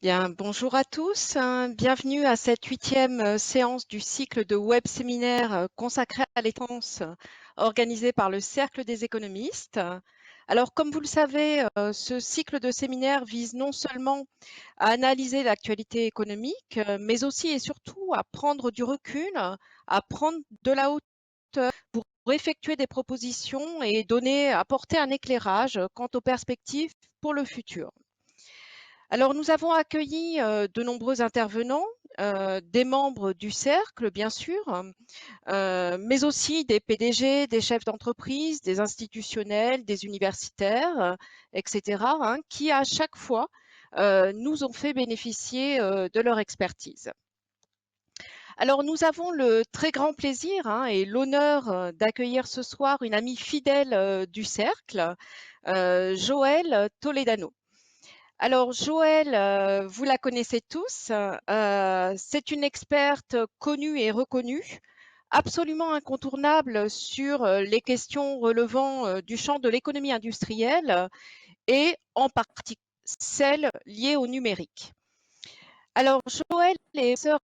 Bien, bonjour à tous, bienvenue à cette 8e séance du cycle de web séminaire consacré à l'étance organisé par le Cercle des économistes. Alors, comme vous le savez, ce cycle de séminaire vise non seulement à analyser l'actualité économique, mais aussi et surtout à prendre du recul, à prendre de la hauteur pour effectuer des propositions et apporter un éclairage quant aux perspectives pour le futur. Alors, nous avons accueilli de nombreux intervenants, des membres du cercle, bien sûr, mais aussi des PDG, des chefs d'entreprise, des institutionnels, des universitaires, etc., qui à chaque fois nous ont fait bénéficier de leur expertise. Alors, nous avons le très grand plaisir et l'honneur d'accueillir ce soir une amie fidèle du cercle, Joëlle Toledano. Alors Joëlle, vous la connaissez tous, c'est une experte connue et reconnue, absolument incontournable sur les questions relevant du champ de l'économie industrielle et en particulier celles liées au numérique. Alors Joëlle est professeure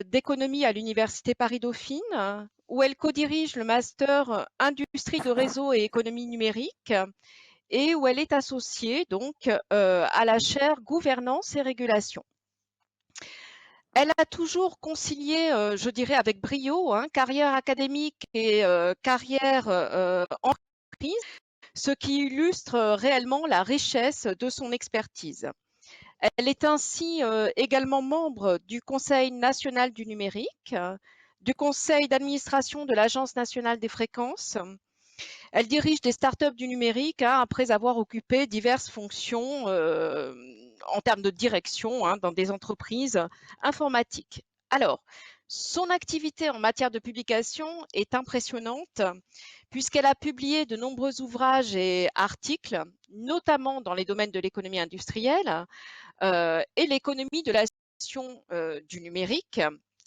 d'économie à l'Université Paris-Dauphine, où elle co-dirige le master Industrie de réseau et économie numérique et où elle est associée donc à la chaire Gouvernance et Régulation. Elle a toujours concilié, je dirais avec brio, carrière académique et carrière en entreprise, ce qui illustre réellement la richesse de son expertise. Elle est ainsi également membre du Conseil national du numérique, du Conseil d'administration de l'Agence nationale des fréquences. Elle dirige des startups du numérique après avoir occupé diverses fonctions en termes de direction dans des entreprises informatiques. Alors, son activité en matière de publication est impressionnante puisqu'elle a publié de nombreux ouvrages et articles, notamment dans les domaines de l'économie industrielle et l'économie de la gestion du numérique,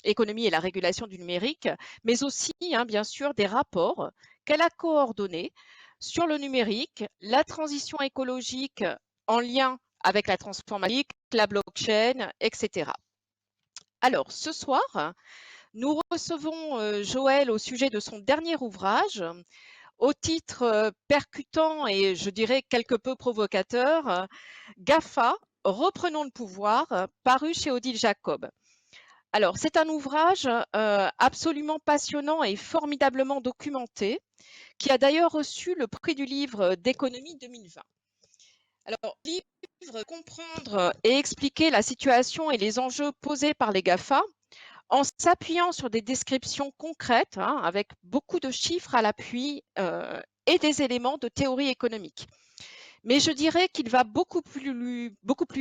économie et la régulation du numérique, mais aussi, bien sûr, des rapports qu'elle a coordonnés sur le numérique, la transition écologique en lien avec la transformation, la blockchain, etc. Alors, ce soir, nous recevons Joëlle au sujet de son dernier ouvrage, au titre percutant et je dirais quelque peu provocateur, GAFA, reprenons le pouvoir, paru chez Odile Jacob. Alors, c'est un ouvrage absolument passionnant et formidablement documenté, qui a d'ailleurs reçu le prix du livre d'économie 2020. Alors, le livre comprendre et expliquer la situation et les enjeux posés par les GAFA en s'appuyant sur des descriptions concrètes, avec beaucoup de chiffres à l'appui et des éléments de théorie économique. Mais je dirais qu'il va beaucoup plus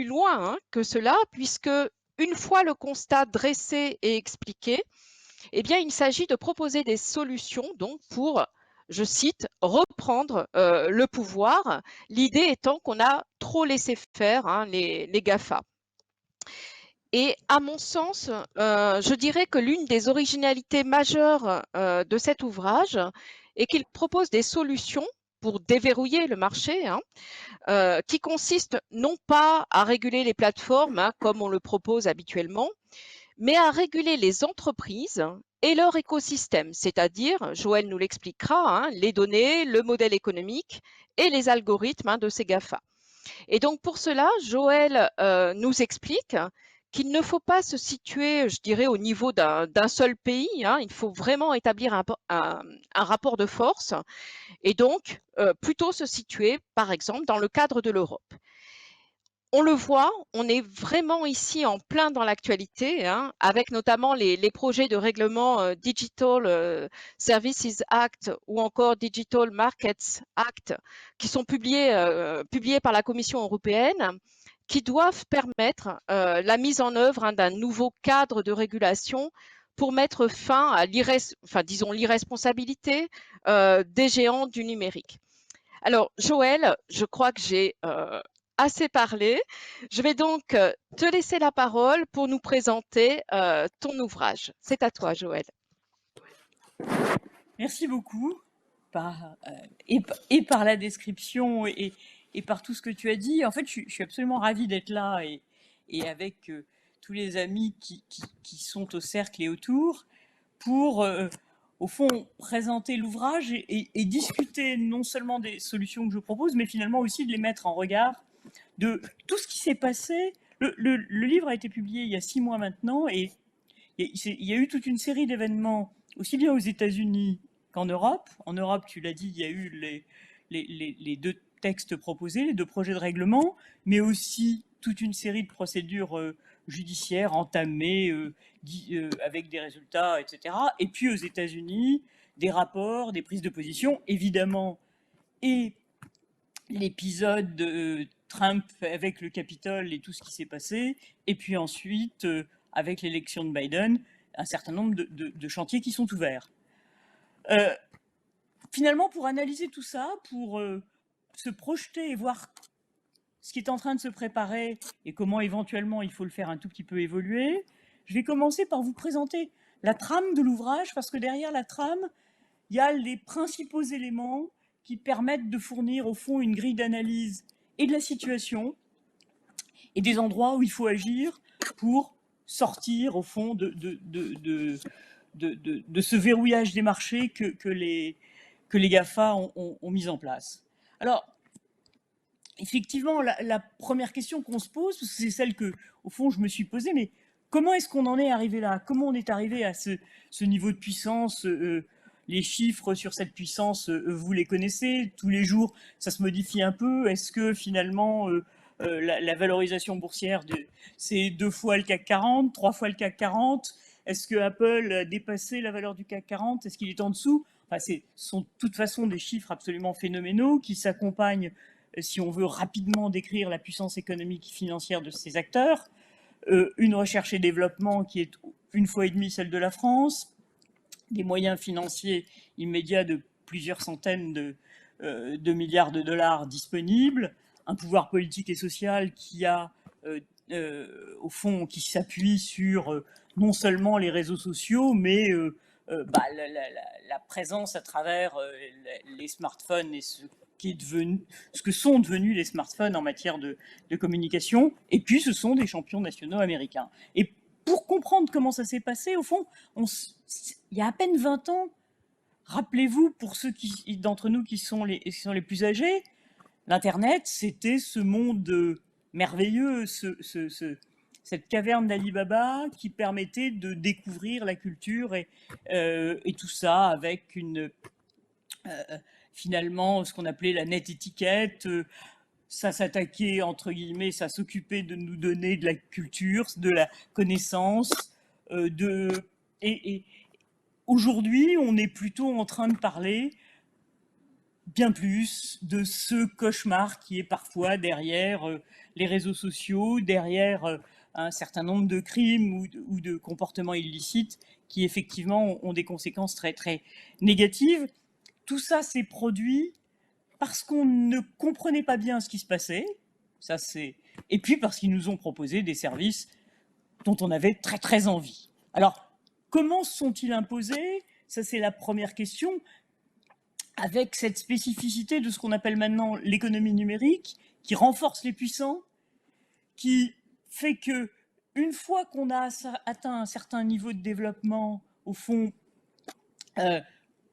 loin que cela, puisque une fois le constat dressé et expliqué, eh bien, il s'agit de proposer des solutions donc pour, je cite, reprendre le pouvoir. L'idée étant qu'on a trop laissé faire les GAFA. Et à mon sens, je dirais que l'une des originalités majeures de cet ouvrage est qu'il propose des solutions pour déverrouiller le marché, qui consistent non pas à réguler les plateformes comme on le propose habituellement, mais à réguler les entreprises et leur écosystème, c'est-à-dire, Joël nous l'expliquera, les données, le modèle économique et les algorithmes de ces GAFA. Et donc pour cela, Joël nous explique qu'il ne faut pas se situer, je dirais, au niveau d'un seul pays. Il faut vraiment établir un rapport de force et donc plutôt se situer, par exemple, dans le cadre de l'Europe. On le voit, on est vraiment ici en plein dans l'actualité, avec notamment les projets de règlement Digital Services Act ou encore Digital Markets Act qui sont publiés par la Commission européenne, qui doivent permettre la mise en œuvre d'un nouveau cadre de régulation pour mettre fin à l'irresponsabilité des géants du numérique. Alors, Joël, je crois que j'ai assez parlé. Je vais donc te laisser la parole pour nous présenter ton ouvrage. C'est à toi, Joël. Merci beaucoup et par la description et par tout ce que tu as dit. En fait, je suis absolument ravie d'être là et avec tous les amis qui sont au cercle et autour pour, au fond, présenter l'ouvrage et discuter non seulement des solutions que je propose, mais finalement aussi de les mettre en regard de tout ce qui s'est passé. Le livre a été publié il y a 6 mois maintenant et il y a eu toute une série d'événements, aussi bien aux États-Unis qu'en Europe. En Europe, tu l'as dit, il y a eu les deux textes proposés, les deux projets de règlement, mais aussi toute une série de procédures judiciaires entamées avec des résultats, etc. Et puis aux États-Unis, des rapports, des prises de position, évidemment, et l'épisode de Trump avec le Capitole et tout ce qui s'est passé, et puis ensuite, avec l'élection de Biden, un certain nombre de chantiers qui sont ouverts. Finalement, pour analyser tout ça, pour se projeter et voir ce qui est en train de se préparer et comment éventuellement il faut le faire un tout petit peu évoluer, je vais commencer par vous présenter la trame de l'ouvrage, parce que derrière la trame, il y a les principaux éléments qui permettent de fournir au fond une grille d'analyse et de la situation et des endroits où il faut agir pour sortir au fond de ce verrouillage des marchés que les GAFA ont mis en place. Alors, effectivement, la première question qu'on se pose, c'est celle que, au fond, je me suis posée, mais comment est-ce qu'on en est arrivé là? Comment on est arrivé à ce niveau de puissance? Les chiffres sur cette puissance, vous les connaissez. Tous les jours, ça se modifie un peu. Est-ce que finalement, la valorisation boursière, c'est 2 fois le CAC 40, 3 fois le CAC 40? Est-ce que Apple a dépassé la valeur du CAC 40? Est-ce qu'il est en dessous? Enfin, ce sont de toute façon des chiffres absolument phénoménaux qui s'accompagnent, si on veut rapidement décrire la puissance économique et financière de ces acteurs. Une recherche et développement qui est 1,5 fois celle de la France, des moyens financiers immédiats de plusieurs centaines de milliards de dollars disponibles, un pouvoir politique et social qui a, au fond, qui s'appuie sur non seulement les réseaux sociaux, mais la présence à travers les smartphones et ce que sont devenus les smartphones en matière de communication, et puis ce sont des champions nationaux américains. Et pour comprendre comment ça s'est passé, au fond, il y a à peine 20 ans, rappelez-vous, pour ceux d'entre nous qui sont les plus âgés, l'Internet, c'était ce monde merveilleux, cette caverne d'Ali Baba qui permettait de découvrir la culture et tout ça avec finalement ce qu'on appelait la net étiquette. Ça s'attaquait, entre guillemets, ça s'occupait de nous donner de la culture, de la connaissance. Et aujourd'hui, on est plutôt en train de parler bien plus de ce cauchemar qui est parfois derrière les réseaux sociaux, derrière un certain nombre de crimes ou de comportements illicites qui effectivement ont des conséquences très très négatives. Tout ça s'est produit parce qu'on ne comprenait pas bien ce qui se passait, et puis parce qu'ils nous ont proposé des services dont on avait très très envie. Alors, comment sont-ils imposés? Ça, c'est la première question, avec cette spécificité de ce qu'on appelle maintenant l'économie numérique, qui renforce les puissants, qui fait que une fois qu'on a atteint un certain niveau de développement, au fond,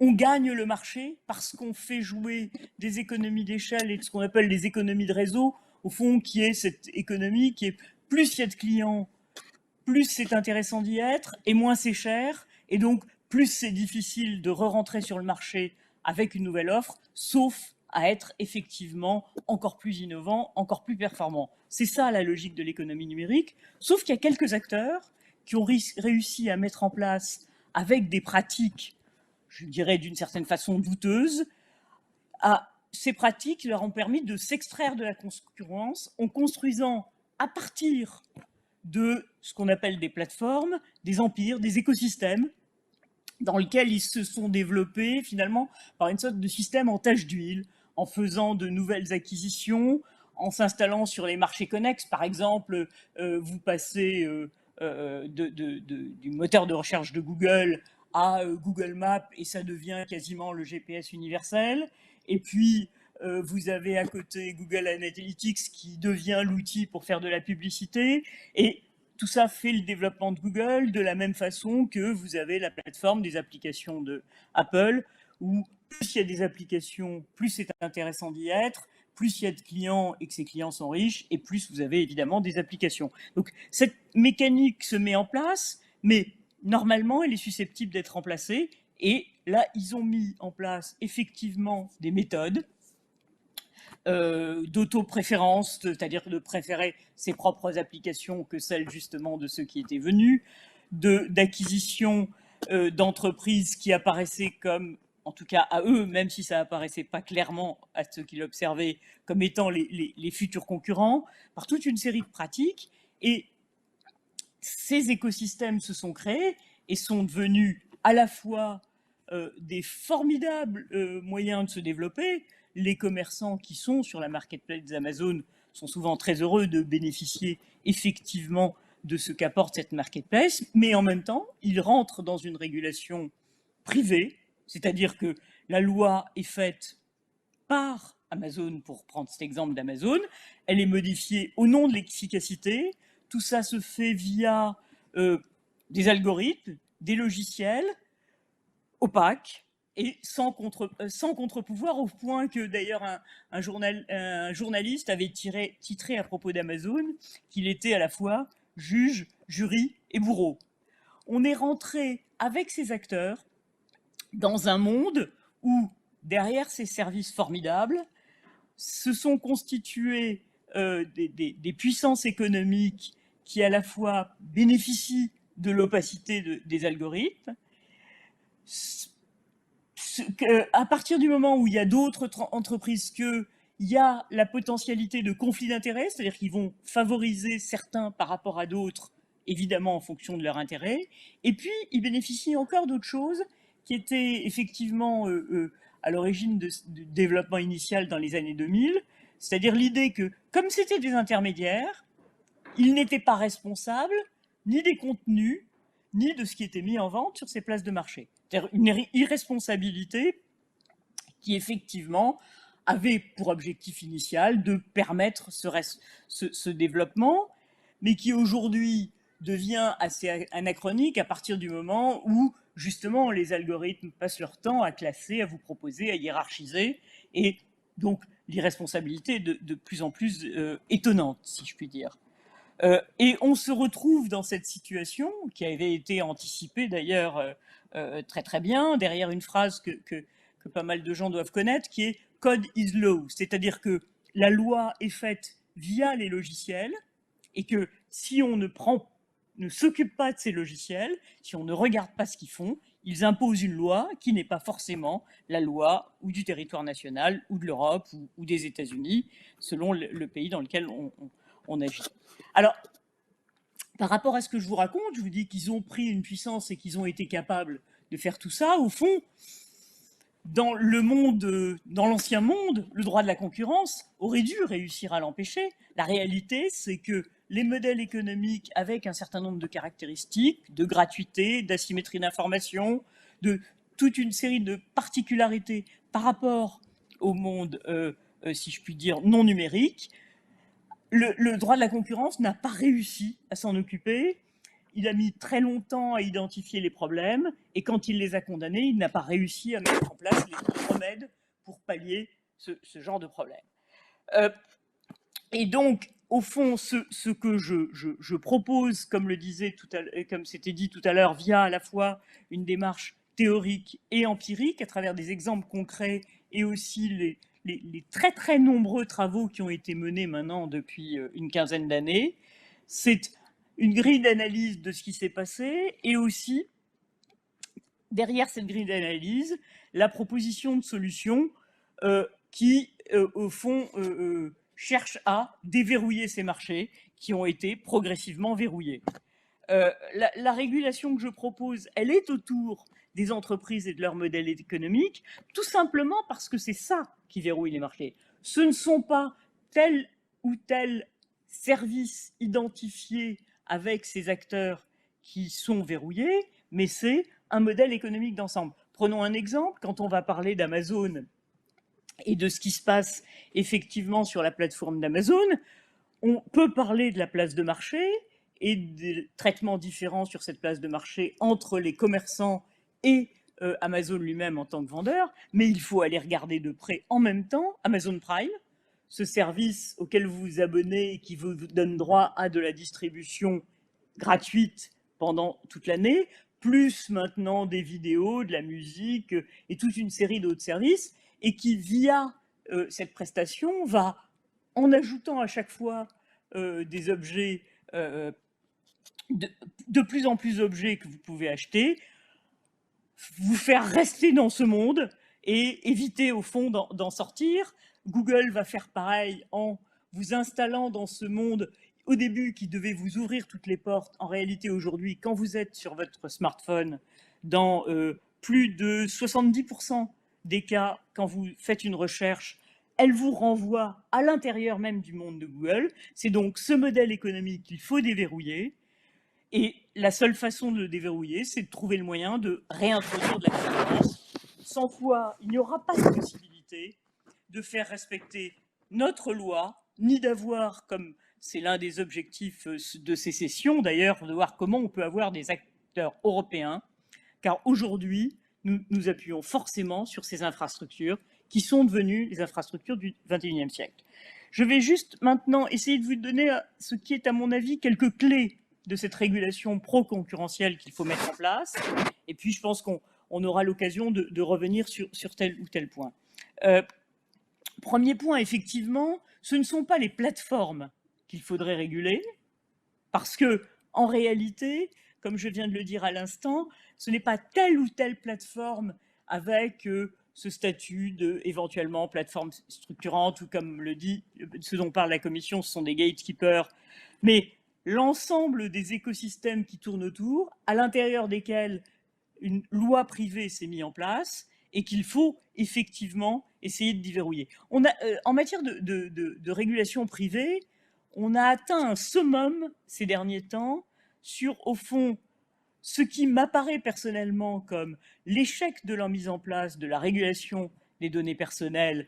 on gagne le marché parce qu'on fait jouer des économies d'échelle et de ce qu'on appelle les économies de réseau, au fond, qui est cette économie qui est plus il y a de clients, plus c'est intéressant d'y être, et moins c'est cher, et donc plus c'est difficile de re-rentrer sur le marché avec une nouvelle offre, sauf à être effectivement encore plus innovant, encore plus performant. C'est ça la logique de l'économie numérique, sauf qu'il y a quelques acteurs qui ont réussi à mettre en place, avec des pratiques, je dirais d'une certaine façon douteuses, ces pratiques leur ont permis de s'extraire de la concurrence en construisant à partir de ce qu'on appelle des plateformes, des empires, des écosystèmes, dans lesquels ils se sont développés finalement par une sorte de système en tache d'huile, en faisant de nouvelles acquisitions, en s'installant sur les marchés connexes. Par exemple, vous passez du moteur de recherche de Google à Google Maps et ça devient quasiment le GPS universel. Et puis, vous avez à côté Google Analytics qui devient l'outil pour faire de la publicité, et tout ça fait le développement de Google de la même façon que vous avez la plateforme des applications de Apple, où plus il y a des applications, plus c'est intéressant d'y être, plus il y a de clients et que ces clients sont riches, et plus vous avez évidemment des applications. Donc cette mécanique se met en place, mais normalement elle est susceptible d'être remplacée, et là ils ont mis en place effectivement des méthodes d'auto-préférence, c'est-à-dire de préférer ses propres applications que celles justement de ceux qui étaient venus, d'acquisition d'entreprises qui apparaissaient comme, en tout cas à eux, même si ça apparaissait pas clairement à ceux qui l'observaient, comme étant les futurs concurrents, par toute une série de pratiques. Et ces écosystèmes se sont créés et sont devenus à la fois des formidables moyens de se développer. Les commerçants qui sont sur la marketplace Amazon sont souvent très heureux de bénéficier effectivement de ce qu'apporte cette marketplace, mais en même temps, ils rentrent dans une régulation privée, c'est-à-dire que la loi est faite par Amazon, pour prendre cet exemple d'Amazon, elle est modifiée au nom de l'efficacité, tout ça se fait via des algorithmes, des logiciels opaques, et sans contre-pouvoir, au point que d'ailleurs un journaliste avait titré à propos d'Amazon qu'il était à la fois juge, jury et bourreau. On est rentré avec ces acteurs dans un monde où, derrière ces services formidables, se sont constituées des puissances économiques qui à la fois bénéficient de l'opacité des algorithmes. À partir du moment où il y a d'autres entreprises il y a la potentialité de conflits d'intérêts, c'est-à-dire qu'ils vont favoriser certains par rapport à d'autres, évidemment en fonction de leur intérêt. Et puis, ils bénéficient encore d'autres choses qui étaient effectivement à l'origine du développement initial dans les années 2000, c'est-à-dire l'idée que, comme c'était des intermédiaires, ils n'étaient pas responsables ni des contenus, ni de ce qui était mis en vente sur ces places de marché. C'est-à-dire une irresponsabilité qui, effectivement, avait pour objectif initial de permettre ce développement, mais qui aujourd'hui devient assez anachronique à partir du moment où, justement, les algorithmes passent leur temps à classer, à vous proposer, à hiérarchiser, et donc l'irresponsabilité est de plus en plus étonnante, si je puis dire. Et on se retrouve dans cette situation, qui avait été anticipée d'ailleurs très très bien, derrière une phrase que pas mal de gens doivent connaître, qui est « code is law », c'est-à-dire que la loi est faite via les logiciels, et que si on ne s'occupe pas de ces logiciels, si on ne regarde pas ce qu'ils font, ils imposent une loi qui n'est pas forcément la loi ou du territoire national, ou de l'Europe, ou des États-Unis, selon le pays dans lequel on agit. Alors, par rapport à ce que je vous raconte, je vous dis qu'ils ont pris une puissance et qu'ils ont été capables de faire tout ça. Au fond, dans l'ancien monde, le droit de la concurrence aurait dû réussir à l'empêcher. La réalité, c'est que les modèles économiques, avec un certain nombre de caractéristiques, de gratuité, d'asymétrie d'information, de toute une série de particularités par rapport au monde, si je puis dire, non numérique, le droit de la concurrence n'a pas réussi à s'en occuper. Il a mis très longtemps à identifier les problèmes, et quand il les a condamnés, il n'a pas réussi à mettre en place les remèdes pour pallier ce genre de problème. Et donc, au fond, ce que je propose, comme le disait comme c'était dit tout à l'heure, via à la fois une démarche théorique et empirique, à travers des exemples concrets, et aussi les très très nombreux travaux qui ont été menés maintenant depuis une quinzaine d'années, c'est une grille d'analyse de ce qui s'est passé, et aussi, derrière cette grille d'analyse, la proposition de solutions qui, au fond, cherche à déverrouiller ces marchés qui ont été progressivement verrouillés. La régulation que je propose, elle est autour des entreprises et de leur modèle économique, tout simplement parce que c'est ça qui verrouille les marchés. Ce ne sont pas tel ou tel service identifié avec ces acteurs qui sont verrouillés, mais c'est un modèle économique d'ensemble. Prenons un exemple, quand on va parler d'Amazon et de ce qui se passe effectivement sur la plateforme d'Amazon, on peut parler de la place de marché et des traitements différents sur cette place de marché entre les commerçants et Amazon lui-même en tant que vendeur, mais il faut aller regarder de près en même temps Amazon Prime, ce service auquel vous vous abonnez et qui vous donne droit à de la distribution gratuite pendant toute l'année, plus maintenant des vidéos, de la musique et toute une série d'autres services, et qui, via cette prestation, va, en ajoutant à chaque fois des objets, de plus en plus d'objets que vous pouvez acheter, vous faire rester dans ce monde et éviter au fond d'en sortir. Google va faire pareil en vous installant dans ce monde au début qui devait vous ouvrir toutes les portes. En réalité, aujourd'hui, quand vous êtes sur votre smartphone, dans plus de 70% des cas, quand vous faites une recherche, elle vous renvoie à l'intérieur même du monde de Google. C'est donc ce modèle économique qu'il faut déverrouiller. Et la seule façon de le déverrouiller, c'est de trouver le moyen de réintroduire de la concurrence, sans quoi il n'y aura pas de possibilité de faire respecter notre loi, ni d'avoir, comme c'est l'un des objectifs de ces sessions d'ailleurs, de voir comment on peut avoir des acteurs européens, car aujourd'hui, nous appuyons forcément sur ces infrastructures qui sont devenues les infrastructures du XXIe siècle. Je vais juste maintenant essayer de vous donner ce qui est à mon avis quelques clés de cette régulation pro-concurrentielle qu'il faut mettre en place. Et puis, je pense qu'on aura l'occasion de revenir sur tel ou tel point. Premier point, effectivement, ce ne sont pas les plateformes qu'il faudrait réguler, parce que, en réalité, comme je viens de le dire à l'instant, ce n'est pas telle ou telle plateforme avec ce statut de, éventuellement, plateforme structurante, ou comme le dit, ce dont parle la Commission, ce sont des gatekeepers, mais l'ensemble des écosystèmes qui tournent autour, à l'intérieur desquels une loi privée s'est mise en place et qu'il faut effectivement essayer de déverrouiller. En matière de régulation privée, on a atteint un summum ces derniers temps sur, au fond, ce qui m'apparaît personnellement comme l'échec de la mise en place de la régulation des données personnelles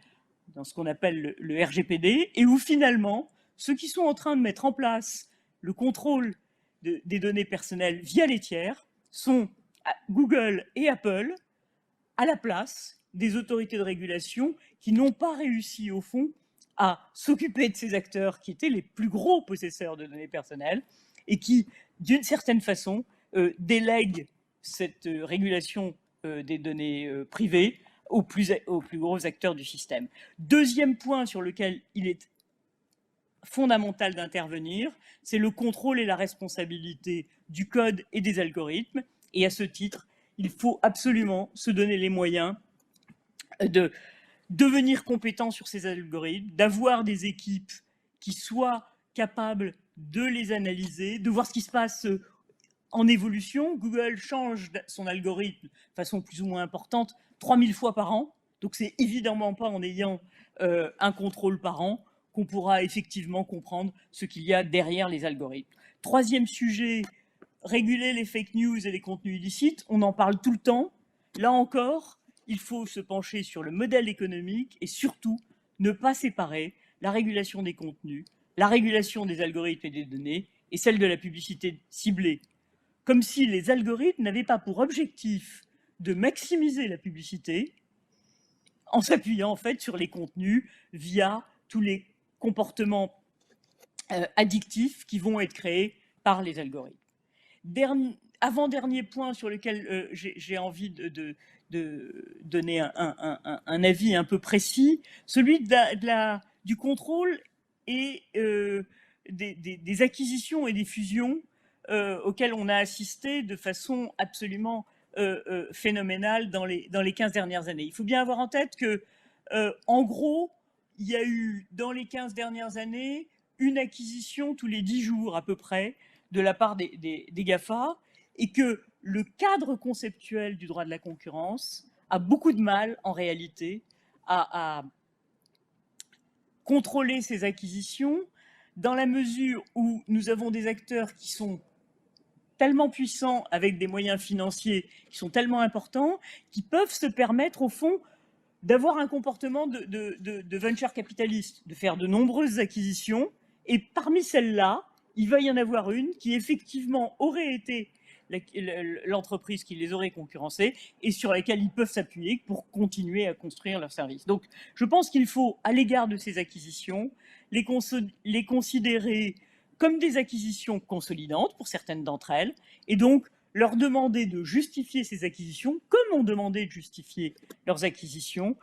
dans ce qu'on appelle le RGPD, et où finalement, ceux qui sont en train de mettre en place le contrôle des données personnelles via les tiers sont Google et Apple à la place des autorités de régulation qui n'ont pas réussi au fond à s'occuper de ces acteurs qui étaient les plus gros possesseurs de données personnelles et qui, d'une certaine façon, délèguent cette régulation des données privées aux plus gros acteurs du système. Deuxième point sur lequel il est fondamental d'intervenir, c'est le contrôle et la responsabilité du code et des algorithmes. Et à ce titre, il faut absolument se donner les moyens de devenir compétent sur ces algorithmes, d'avoir des équipes qui soient capables de les analyser, de voir ce qui se passe en évolution. Google change son algorithme de façon plus ou moins importante 3000 fois par an. Donc c'est évidemment pas en ayant un contrôle par an qu'on pourra effectivement comprendre ce qu'il y a derrière les algorithmes. Troisième sujet, réguler les fake news et les contenus illicites. On en parle tout le temps. Là encore, il faut se pencher sur le modèle économique et surtout ne pas séparer la régulation des contenus, la régulation des algorithmes et des données et celle de la publicité ciblée. Comme si les algorithmes n'avaient pas pour objectif de maximiser la publicité en s'appuyant en fait sur les contenus via tous les comportements addictifs qui vont être créés par les algorithmes. Avant-dernier point sur lequel j'ai envie de donner un avis un peu précis, celui du contrôle et des acquisitions et des fusions auxquelles on a assisté de façon absolument phénoménale dans les 15 dernières années. Il faut bien avoir en tête que, en gros, il y a eu, dans les 15 dernières années, une acquisition tous les 10 jours à peu près de la part des GAFA, et que le cadre conceptuel du droit de la concurrence a beaucoup de mal, en réalité, à contrôler ces acquisitions, dans la mesure où nous avons des acteurs qui sont tellement puissants, avec des moyens financiers qui sont tellement importants, qui peuvent se permettre, au fond, d'avoir un comportement de venture capitaliste, de faire de nombreuses acquisitions, et parmi celles-là, il va y en avoir une qui effectivement aurait été l'entreprise qui les aurait concurrencées et sur laquelle ils peuvent s'appuyer pour continuer à construire leurs services. Donc je pense qu'il faut, à l'égard de ces acquisitions, les considérer comme des acquisitions consolidantes pour certaines d'entre elles, et donc leur demander de justifier ces acquisitions comme on demandait de justifier leurs acquisitions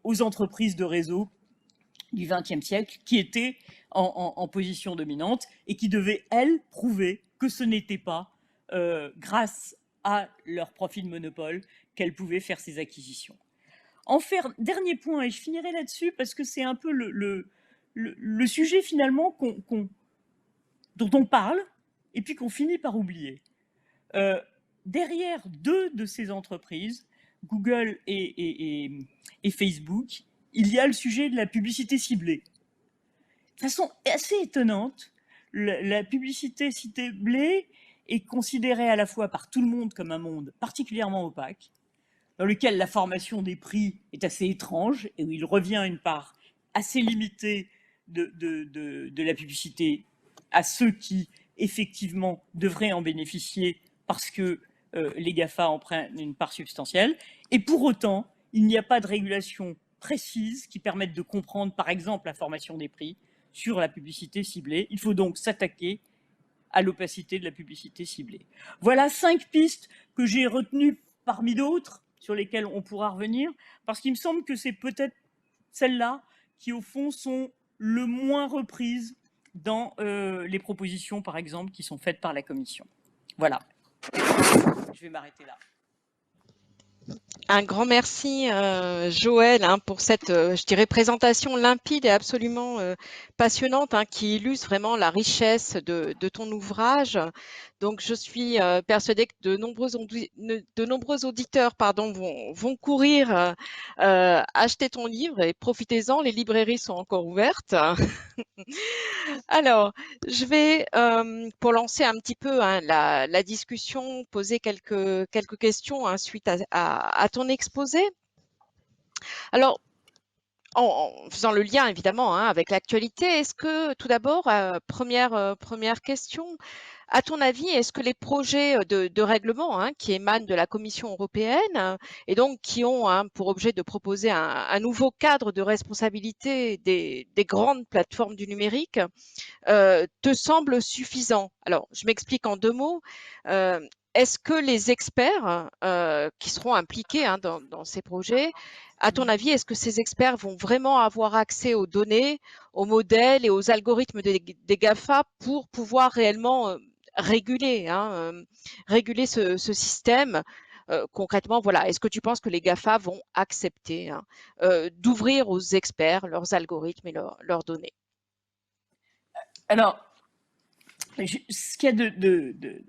aux entreprises de réseau du XXe siècle qui étaient en position dominante et qui devaient, elles, prouver que ce n'était pas grâce à leur profit de monopole qu'elles pouvaient faire ces acquisitions. Dernier point, et je finirai là-dessus parce que c'est un peu le sujet finalement dont on parle et puis qu'on finit par oublier. Derrière deux de ces entreprises, Google et Facebook, il y a le sujet de la publicité ciblée. De façon assez étonnante, la publicité ciblée est considérée à la fois par tout le monde comme un monde particulièrement opaque, dans lequel la formation des prix est assez étrange et où il revient à une part assez limitée de la publicité à ceux qui, effectivement, devraient en bénéficier parce que les GAFA en prennent une part substantielle. Et pour autant, il n'y a pas de régulation précise qui permette de comprendre, par exemple, la formation des prix sur la publicité ciblée. Il faut donc s'attaquer à l'opacité de la publicité ciblée. Voilà 5 pistes que j'ai retenues parmi d'autres sur lesquelles on pourra revenir, parce qu'il me semble que c'est peut-être celles-là qui, au fond, sont le moins reprises dans les propositions, par exemple, qui sont faites par la Commission. Voilà. Je vais m'arrêter là. Un grand merci, Joël, pour cette, je dirais, présentation limpide et absolument passionnante, qui illustre vraiment la richesse de ton ouvrage. Donc, je suis persuadée que de nombreux auditeurs vont courir acheter ton livre et profitez-en, les librairies sont encore ouvertes. Alors, je vais, pour lancer un petit peu la discussion, poser quelques questions suite à ton exposé. Alors, en faisant le lien évidemment avec l'actualité, est-ce que tout d'abord, première question, à ton avis, est-ce que les projets de règlement qui émanent de la Commission européenne et donc qui ont pour objet de proposer un nouveau cadre de responsabilité des grandes plateformes du numérique te semblent suffisants? Alors, je m'explique en 2 mots. Est-ce que les experts qui seront impliqués dans ces projets, à ton avis, est-ce que ces experts vont vraiment avoir accès aux données, aux modèles et aux algorithmes des GAFA pour pouvoir réellement réguler ce système? Concrètement, voilà, est-ce que tu penses que les GAFA vont accepter d'ouvrir aux experts leurs algorithmes et leurs données? Alors, ce qu'il y a de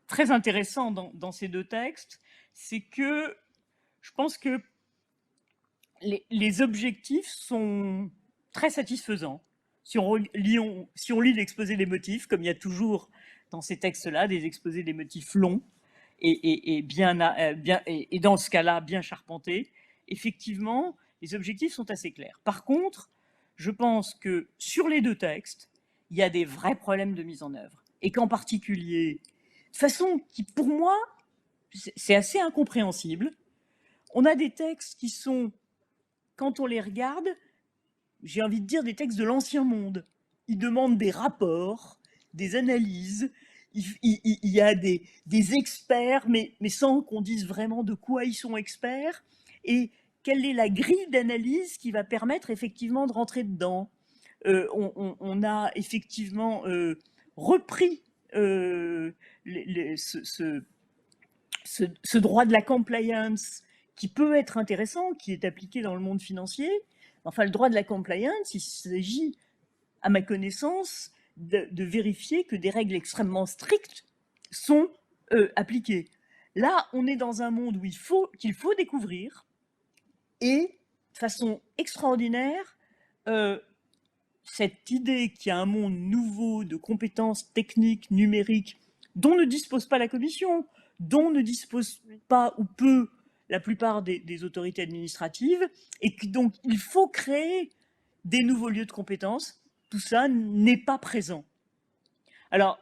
très intéressant dans ces deux textes, c'est que je pense que les objectifs sont très satisfaisants. Si on lit l'exposé des motifs, comme il y a toujours dans ces textes-là, des exposés des motifs longs et dans ce cas-là, bien charpentés, effectivement, les objectifs sont assez clairs. Par contre, je pense que sur les deux textes, il y a des vrais problèmes de mise en œuvre. Et qu'en particulier, de façon qui, pour moi, c'est assez incompréhensible, on a des textes qui sont, quand on les regarde, j'ai envie de dire des textes de l'ancien monde. Ils demandent des rapports, des analyses, il y a des experts, mais sans qu'on dise vraiment de quoi ils sont experts, et quelle est la grille d'analyse qui va permettre effectivement de rentrer dedans. On a effectivement repris ce droit de la compliance qui peut être intéressant, qui est appliqué dans le monde financier. Enfin, le droit de la compliance, il s'agit, à ma connaissance, de vérifier que des règles extrêmement strictes sont appliquées. Là, on est dans un monde où qu'il faut découvrir, et de façon extraordinaire, cette idée qu'il y a un monde nouveau de compétences techniques, numériques, dont ne dispose pas la Commission, dont ne dispose pas ou peu la plupart des autorités administratives, et que donc il faut créer des nouveaux lieux de compétences. Tout ça n'est pas présent. Alors,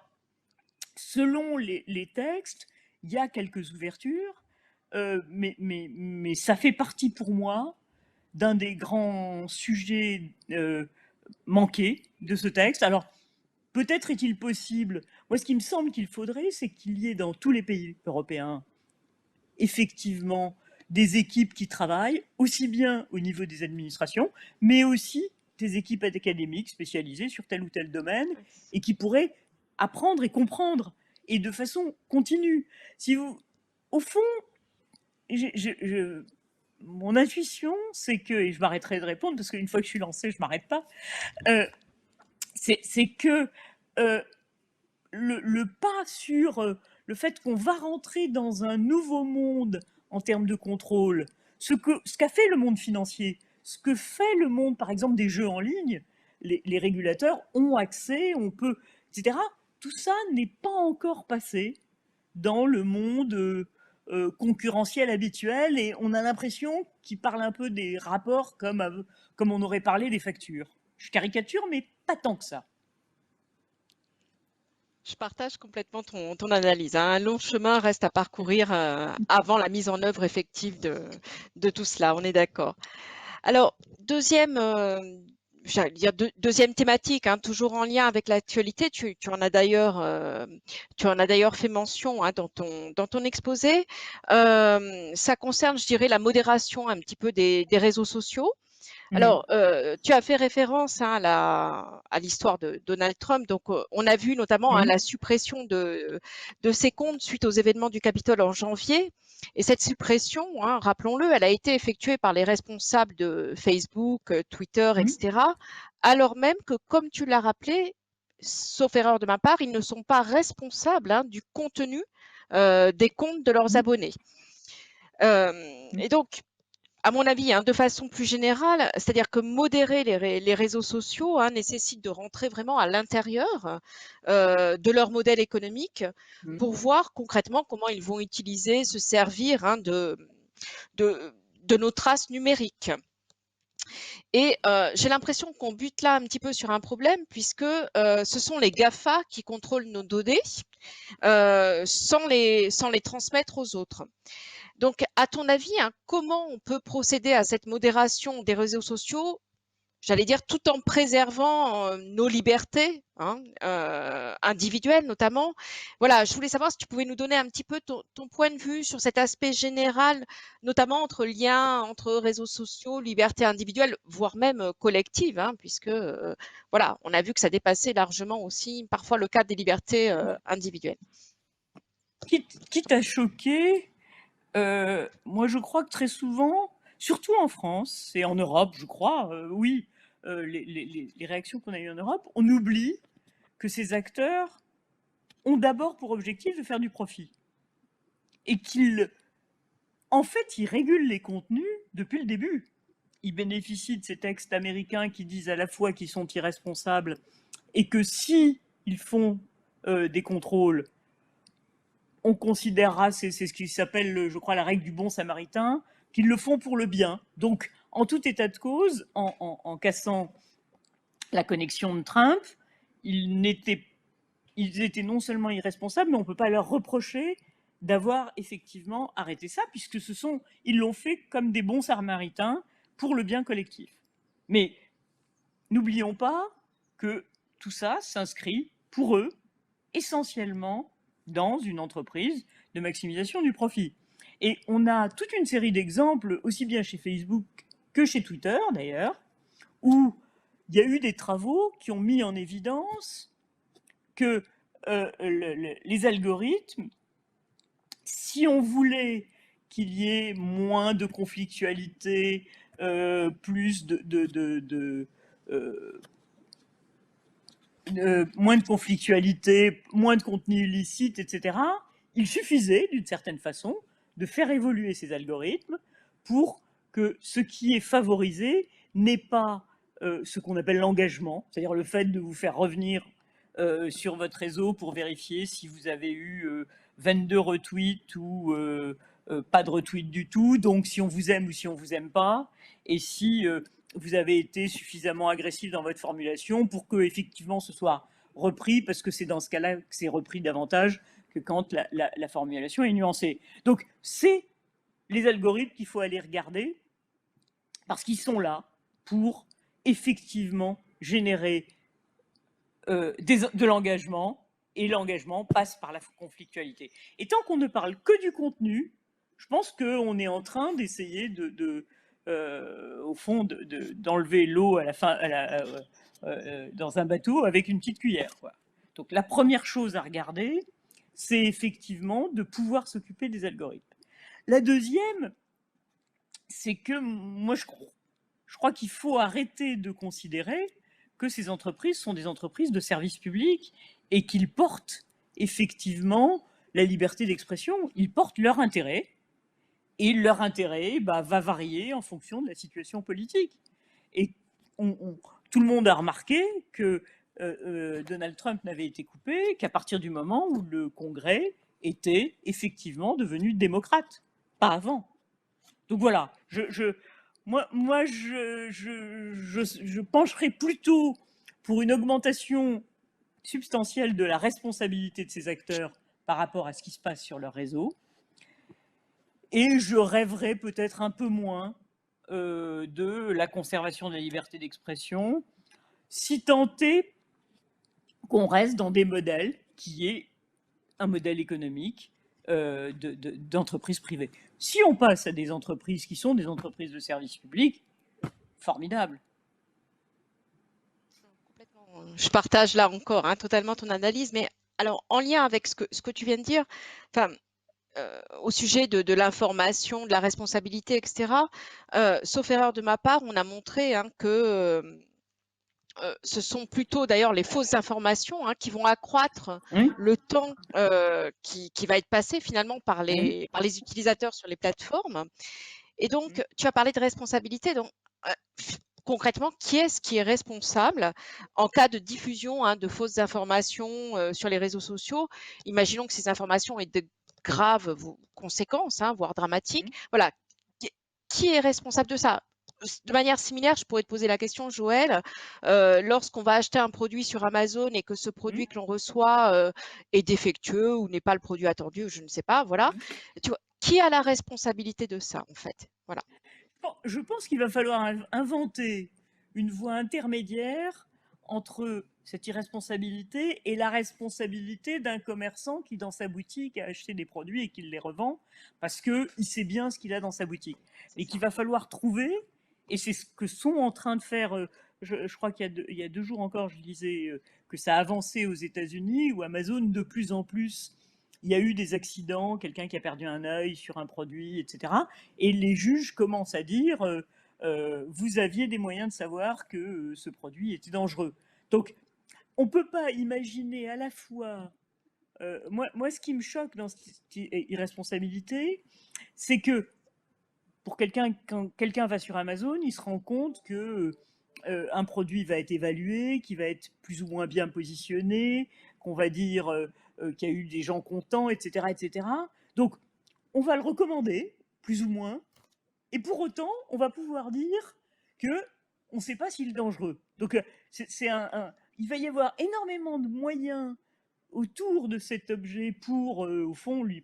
selon les textes, il y a quelques ouvertures, mais ça fait partie pour moi d'un des grands sujets manqués de ce texte. Alors, peut-être est-il possible, moi ce qui me semble qu'il faudrait, c'est qu'il y ait dans tous les pays européens, effectivement, des équipes qui travaillent, aussi bien au niveau des administrations, mais aussi des équipes académiques spécialisées sur tel ou tel domaine, et qui pourraient apprendre et comprendre, et de façon continue. Si vous, au fond, mon intuition, c'est que, et je m'arrêterai de répondre, parce qu'une fois que je suis lancée, je ne m'arrête pas, c'est que le pas sur le fait qu'on va rentrer dans un nouveau monde en termes de contrôle, ce qu'a fait le monde financier, ce que fait le monde, par exemple, des jeux en ligne, les régulateurs ont accès, on peut, etc. Tout ça n'est pas encore passé dans le monde concurrentiel habituel, et on a l'impression qu'il parle un peu des rapports comme on aurait parlé des factures. Je caricature, mais pas tant que ça. Je partage complètement ton analyse, hein. Un long chemin reste à parcourir avant la mise en œuvre effective de tout cela, on est d'accord. Alors, deuxième thématique, hein, toujours en lien avec l'actualité, tu en as d'ailleurs fait mention, hein, dans ton exposé. Ça concerne, je dirais, la modération un petit peu des réseaux sociaux. Alors, tu as fait référence, hein, à l'histoire de Donald Trump. Donc, on a vu notamment, hein, la suppression de ses comptes suite aux événements du Capitole en janvier. Et cette suppression, hein, rappelons-le, elle a été effectuée par les responsables de Facebook, Twitter, etc. Alors même que, comme tu l'as rappelé, sauf erreur de ma part, ils ne sont pas responsables, hein, du contenu des comptes de leurs abonnés. Et donc, à mon avis, hein, de façon plus générale, c'est-à-dire que modérer les réseaux sociaux, hein, nécessite de rentrer vraiment à l'intérieur de leur modèle économique pour voir concrètement comment ils vont utiliser, se servir, hein, de nos traces numériques. Et j'ai l'impression qu'on bute là un petit peu sur un problème, puisque ce sont les GAFA qui contrôlent nos données sans les transmettre aux autres. Donc, à ton avis, hein, comment on peut procéder à cette modération des réseaux sociaux, j'allais dire, tout en préservant nos libertés, hein, individuelles notamment. Voilà, je voulais savoir si tu pouvais nous donner un petit peu ton point de vue sur cet aspect général, notamment entre lien entre réseaux sociaux, liberté individuelle, voire même collective, hein, puisque voilà, on a vu que ça dépassait largement aussi parfois le cadre des libertés individuelles. Quitte à choquer, moi je crois que très souvent, surtout en France et en Europe, je crois, oui, les réactions qu'on a eues en Europe, on oublie que ces acteurs ont d'abord pour objectif de faire du profit. Et en fait, ils régulent les contenus depuis le début. Ils bénéficient de ces textes américains qui disent à la fois qu'ils sont irresponsables et que si ils font des contrôles, on considérera, c'est ce qui s'appelle, je crois, la règle du bon samaritain, qu'ils le font pour le bien. Donc, en tout état de cause, en cassant la connexion de Trump, ils étaient non seulement irresponsables, mais on ne peut pas leur reprocher d'avoir effectivement arrêté ça, puisque ils l'ont fait comme des bons samaritains pour le bien collectif. Mais n'oublions pas que tout ça s'inscrit pour eux essentiellement dans une entreprise de maximisation du profit. Et on a toute une série d'exemples, aussi bien chez Facebook que chez Twitter d'ailleurs, où il y a eu des travaux qui ont mis en évidence que les algorithmes, si on voulait qu'il y ait moins de conflictualité, plus moins de conflictualité, moins de contenu illicite, etc., il suffisait, d'une certaine façon, de faire évoluer ces algorithmes pour que ce qui est favorisé n'est pas ce qu'on appelle l'engagement, c'est-à-dire le fait de vous faire revenir sur votre réseau pour vérifier si vous avez eu 22 retweets ou pas de retweet du tout, donc si on vous aime ou si on vous aime pas, et si vous avez été suffisamment agressif dans votre formulation pour que effectivement ce soit repris, parce que c'est dans ce cas-là que c'est repris davantage que quand la formulation est nuancée. Donc c'est les algorithmes qu'il faut aller regarder, parce qu'ils sont là pour effectivement générer de l'engagement, et l'engagement passe par la conflictualité. Et tant qu'on ne parle que du contenu, je pense qu'on est en train d'essayer au fond, d'enlever l'eau à la fin, dans un bateau avec une petite cuillère, quoi. Donc la première chose à regarder, c'est effectivement de pouvoir s'occuper des algorithmes. La deuxième, c'est que moi je crois qu'il faut arrêter de considérer que ces entreprises sont des entreprises de service public et qu'ils portent effectivement la liberté d'expression, ils portent leur intérêt, et leur intérêt va varier en fonction de la situation politique. Et tout le monde a remarqué que Donald Trump n'avait été coupé qu'à partir du moment où le Congrès était effectivement devenu démocrate, pas avant. Donc voilà, moi je pencherais plutôt pour une augmentation substantielle de la responsabilité de ces acteurs par rapport à ce qui se passe sur leur réseau, et je rêverais peut-être un peu moins de la conservation de la liberté d'expression, si tant est qu'on reste dans des modèles qui est un modèle économique d'entreprises privées. Si on passe à des entreprises qui sont des entreprises de service public, formidable. Je partage là encore totalement ton analyse, mais alors en lien avec ce que tu viens de dire, enfin, au sujet de l'information, de la responsabilité, etc., sauf erreur de ma part, on a montré que ce sont plutôt d'ailleurs les fausses informations qui vont accroître le temps qui va être passé finalement par les utilisateurs sur les plateformes. Et donc, tu as parlé de responsabilité. Donc, concrètement, qui est responsable en cas de diffusion de fausses informations sur les réseaux sociaux? Imaginons que ces informations aient de graves conséquences, voire dramatiques. Voilà. Qui est responsable de ça? De manière similaire, je pourrais te poser la question, Joël, lorsqu'on va acheter un produit sur Amazon et que ce produit que l'on reçoit est défectueux ou n'est pas le produit attendu, je ne sais pas, voilà. Tu vois, qui a la responsabilité de ça, en fait? Voilà. Bon, je pense qu'il va falloir inventer une voie intermédiaire entre cette irresponsabilité et la responsabilité d'un commerçant qui, dans sa boutique, a acheté des produits et qui les revend parce qu'il sait bien ce qu'il a dans sa boutique. Et qu'il va falloir trouver, et c'est ce que sont en train de faire, je crois qu'il y a 2 jours encore, je lisais que ça a avancé aux États-Unis, où Amazon, de plus en plus, il y a eu des accidents, quelqu'un qui a perdu un œil sur un produit, etc. Et les juges commencent à dire vous aviez des moyens de savoir que ce produit était dangereux. Donc, on ne peut pas imaginer à la fois. Moi, ce qui me choque dans cette irresponsabilité, c'est que pour quand quelqu'un va sur Amazon, il se rend compte que un produit va être évalué, qui va être plus ou moins bien positionné, qu'on va dire qu'il y a eu des gens contents, etc., etc. Donc, on va le recommander, plus ou moins, et pour autant, on va pouvoir dire que on ne sait pas s'il est dangereux. Donc, il va y avoir énormément de moyens autour de cet objet pour, au fond, lui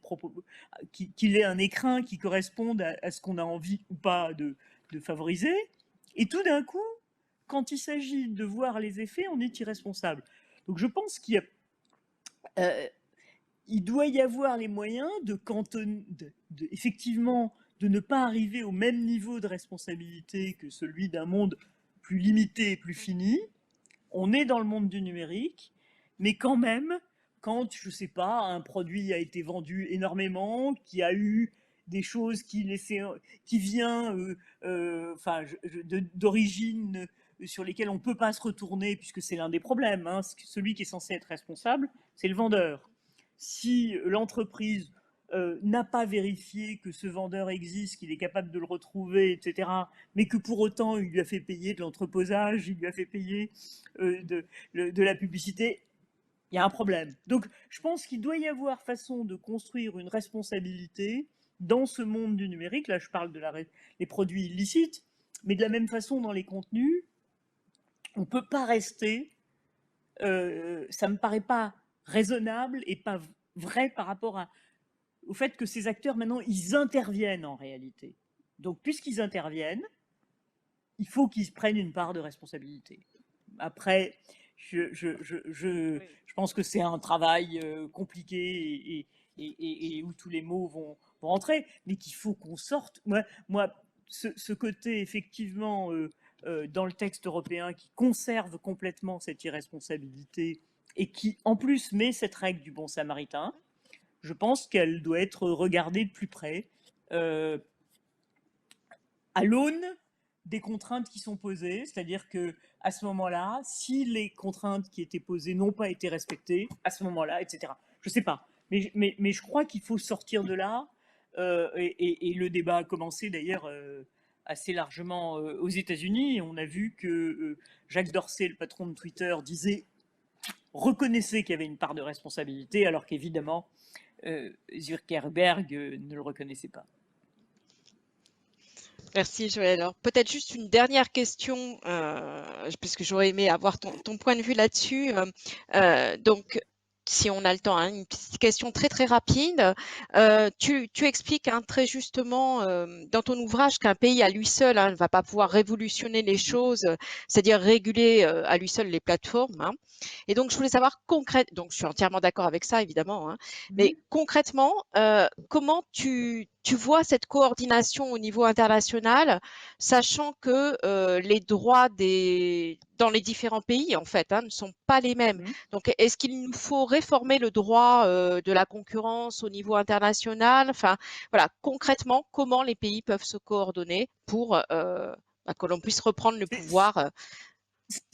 qu'il ait un écrin qui corresponde à ce qu'on a envie ou pas de favoriser. Et tout d'un coup, quand il s'agit de voir les effets, on est irresponsable. Donc je pense qu'il doit y avoir les moyens effectivement, de ne pas arriver au même niveau de responsabilité que celui d'un monde plus limité et plus fini. On est dans le monde du numérique, mais quand même, quand, je ne sais pas, un produit a été vendu énormément, qui a eu des choses qui vient d'origine sur lesquelles on ne peut pas se retourner, puisque c'est l'un des problèmes. Celui qui est censé être responsable, c'est le vendeur. Si l'entreprise n'a pas vérifié que ce vendeur existe, qu'il est capable de le retrouver, etc., mais que pour autant il lui a fait payer de l'entreposage, il lui a fait payer de la publicité, il y a un problème. Donc je pense qu'il doit y avoir façon de construire une responsabilité dans ce monde du numérique, là je parle les produits illicites, mais de la même façon dans les contenus, on ne peut pas rester, ça ne me paraît pas raisonnable et pas vrai par rapport au fait que ces acteurs maintenant, ils interviennent en réalité. Donc puisqu'ils interviennent, il faut qu'ils prennent une part de responsabilité. Après, je pense que c'est un travail compliqué et où tous les mots vont rentrer, mais qu'il faut qu'on sorte. Moi ce côté, effectivement, dans le texte européen qui conserve complètement cette irresponsabilité et qui, en plus, met cette règle du bon samaritain, je pense qu'elle doit être regardée de plus près à l'aune des contraintes qui sont posées, c'est-à-dire que à ce moment-là, si les contraintes qui étaient posées n'ont pas été respectées, à ce moment-là, etc. Je ne sais pas, mais je crois qu'il faut sortir de là, et le débat a commencé d'ailleurs assez largement aux États-Unis. On a vu que Jacques Dorsey, le patron de Twitter, reconnaissait qu'il y avait une part de responsabilité, alors qu'évidemment, Zuckerberg ne le reconnaissait pas. Merci Joël. Alors peut-être juste une dernière question, puisque j'aurais aimé avoir ton point de vue là-dessus. Donc, si on a le temps, hein, une petite question très très rapide. Tu expliques très justement dans ton ouvrage qu'un pays à lui seul ne va pas pouvoir révolutionner les choses, c'est-à-dire réguler à lui seul les plateformes. Hein. Et donc, je voulais savoir concrètement, donc je suis entièrement d'accord avec ça évidemment, hein, mais concrètement, comment tu vois cette coordination au niveau international, sachant que les droits dans les différents pays, en fait, ne sont pas les mêmes. Donc, est-ce qu'il nous faut réformer le droit de la concurrence au niveau international? Enfin, voilà, concrètement, comment les pays peuvent se coordonner pour que l'on puisse reprendre le pouvoir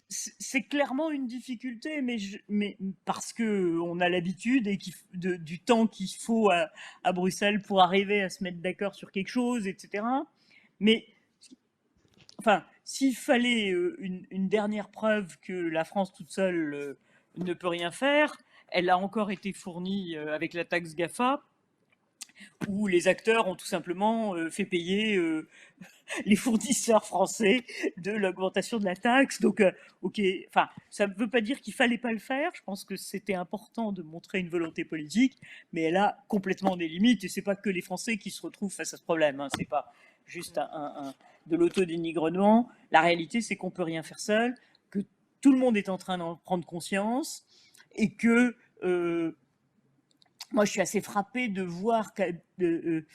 C'est clairement une difficulté, mais parce qu'on a l'habitude et du temps qu'il faut à Bruxelles pour arriver à se mettre d'accord sur quelque chose, etc. Mais enfin, s'il fallait une dernière preuve que la France toute seule ne peut rien faire, elle a encore été fournie avec la taxe GAFA, où les acteurs ont tout simplement fait payer les fournisseurs français de l'augmentation de la taxe. Donc, ok, enfin, ça ne veut pas dire qu'il fallait pas le faire. Je pense que c'était important de montrer une volonté politique, mais elle a complètement des limites. Et c'est pas que les Français qui se retrouvent face à ce problème. Hein. C'est pas juste de l'autodénigrement. La réalité, c'est qu'on peut rien faire seul, que tout le monde est en train d'en prendre conscience et que moi, je suis assez frappée de voir que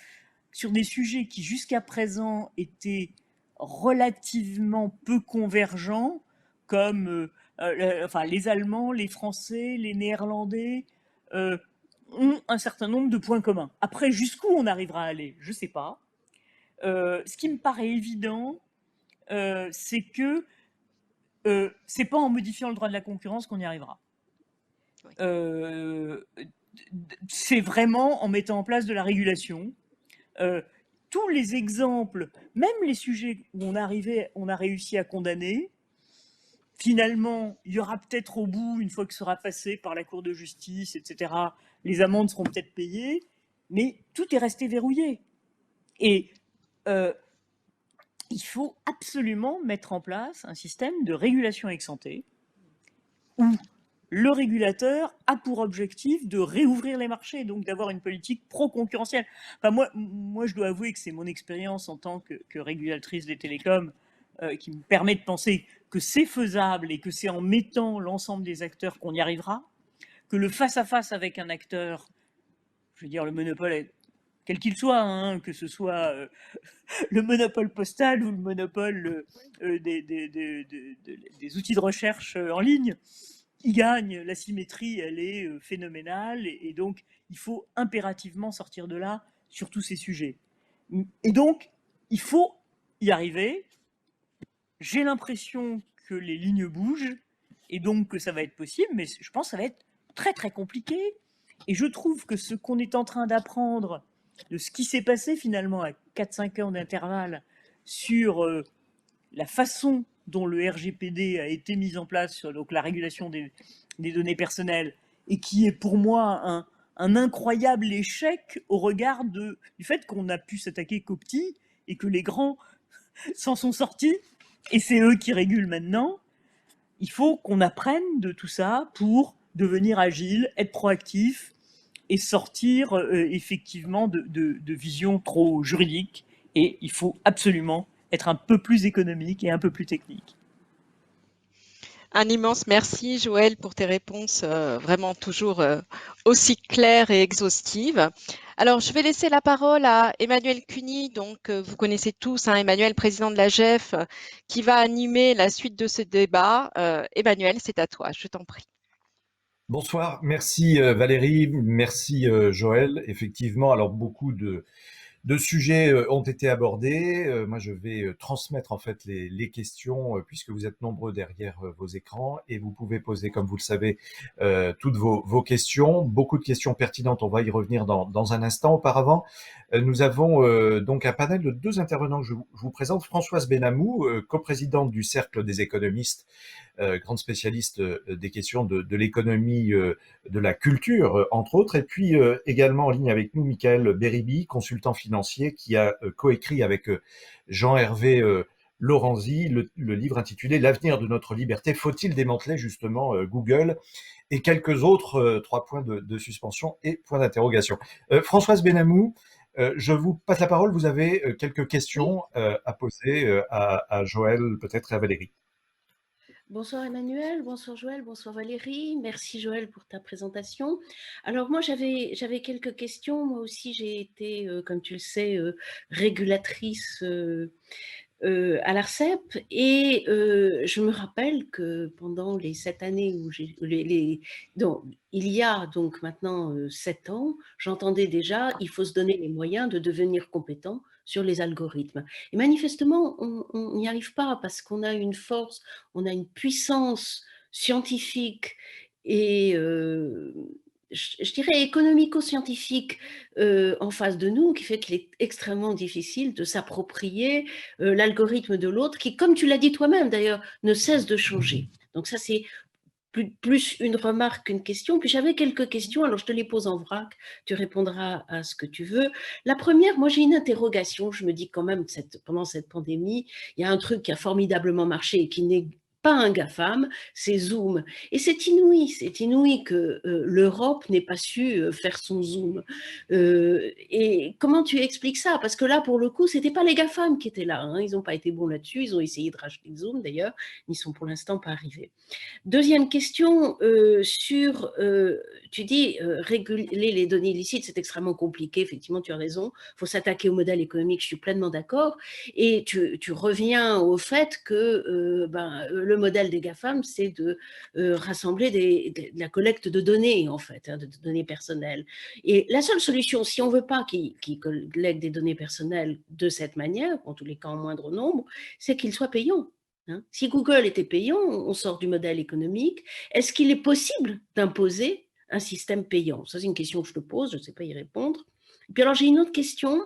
sur des sujets qui jusqu'à présent étaient relativement peu convergents, comme les Allemands, les Français, les Néerlandais, ont un certain nombre de points communs. Après, jusqu'où on arrivera à aller, je ne sais pas. Ce qui me paraît évident, c'est que c'est pas en modifiant le droit de la concurrence qu'on y arrivera. C'est vraiment en mettant en place de la régulation. Tous les exemples, même les sujets où on a réussi à condamner, finalement, il y aura peut-être au bout, une fois que ce sera passé par la Cour de justice, etc., les amendes seront peut-être payées, mais tout est resté verrouillé. Et il faut absolument mettre en place un système de régulation ex ante où le régulateur a pour objectif de réouvrir les marchés, donc d'avoir une politique pro-concurrentielle. Enfin, moi, je dois avouer que c'est mon expérience en tant que régulatrice des télécoms qui me permet de penser que c'est faisable et que c'est en mettant l'ensemble des acteurs qu'on y arrivera, que le face-à-face avec un acteur, je veux dire le monopole, quel qu'il soit, hein, que ce soit le monopole postal ou le monopole des outils de recherche en ligne, il gagne, la symétrie, elle est phénoménale, et donc il faut impérativement sortir de là sur tous ces sujets. Et donc, il faut y arriver. J'ai l'impression que les lignes bougent, et donc que ça va être possible, mais je pense que ça va être très très compliqué. Et je trouve que ce qu'on est en train d'apprendre de ce qui s'est passé finalement à 4-5 ans d'intervalle sur la façon dont le RGPD a été mis en place, sur donc la régulation des données personnelles, et qui est pour moi un incroyable échec au regard du fait qu'on a pu s'attaquer qu'aux petits et que les grands s'en sont sortis, et c'est eux qui régulent maintenant. Il faut qu'on apprenne de tout ça pour devenir agile, être proactif et sortir effectivement de visions trop juridiques. Et il faut absolument être un peu plus économique et un peu plus technique. Un immense merci, Joël, pour tes réponses vraiment toujours aussi claires et exhaustives. Alors, je vais laisser la parole à Emmanuel Cuny. Donc, vous connaissez tous Emmanuel, président de la GEF, qui va animer la suite de ce débat. Emmanuel, c'est à toi, je t'en prie. Bonsoir, merci Valérie, merci Joël. Effectivement, alors beaucoup de sujets ont été abordés. Moi, je vais transmettre en fait les questions puisque vous êtes nombreux derrière vos écrans et vous pouvez poser, comme vous le savez, toutes vos questions. Beaucoup de questions pertinentes. On va y revenir dans un instant. Auparavant, nous avons donc un panel de 2 intervenants que je vous présente. Françoise Benamou, coprésidente du Cercle des économistes, grande spécialiste des questions de l'économie, de la culture, entre autres. Et puis également en ligne avec nous, Michael Beribi, consultant financier, qui a coécrit avec Jean-Hervé Lorenzi le livre intitulé « L'avenir de notre liberté, faut-il démanteler justement Google ?» et quelques autres 3 points de suspension et points d'interrogation. Françoise Benamou, je vous passe la parole. Vous avez quelques questions à poser à Joël, peut-être, et à Valérie. Bonsoir Emmanuel, bonsoir Joël, bonsoir Valérie. Merci Joël pour ta présentation. Alors moi j'avais quelques questions. Moi aussi j'ai été, comme tu le sais, régulatrice à l'ARCEP et je me rappelle que pendant les 7 années où il y a donc maintenant 7 ans, j'entendais déjà il faut se donner les moyens de devenir compétent sur les algorithmes. Et manifestement, on n'y arrive pas parce qu'on a une force, on a une puissance scientifique et je dirais économico-scientifique en face de nous, qui fait qu'il est extrêmement difficile de s'approprier l'algorithme de l'autre, qui, comme tu l'as dit toi-même d'ailleurs, ne cesse de changer. Donc ça, c'est plus une remarque qu'une question. Puis j'avais quelques questions, alors je te les pose en vrac, tu répondras à ce que tu veux. La première, moi j'ai une interrogation, je me dis quand même, pendant cette pandémie, il y a un truc qui a formidablement marché et qui n'est pas un GAFAM, c'est Zoom. Et c'est inouï que l'Europe n'ait pas su faire son Zoom. Et comment tu expliques ça? Parce que là, pour le coup, c'était pas les GAFAM qui étaient là, hein. Ils n'ont pas été bons là-dessus, ils ont essayé de racheter Zoom d'ailleurs, ils n'y sont pour l'instant pas arrivés. Deuxième question, tu dis réguler les données illicites, c'est extrêmement compliqué, effectivement, tu as raison, il faut s'attaquer au modèle économique, je suis pleinement d'accord, et tu reviens au fait que le modèle des GAFAM, c'est de rassembler de la collecte de données, en fait, de données personnelles. Et la seule solution, si on ne veut pas qu'ils collectent des données personnelles de cette manière, en tous les cas en moindre nombre, c'est qu'ils soient payants. Si Google était payant, on sort du modèle économique. Est-ce qu'il est possible d'imposer un système payant? Ça, c'est une question que je te pose, je ne sais pas y répondre. Et puis alors, j'ai une autre question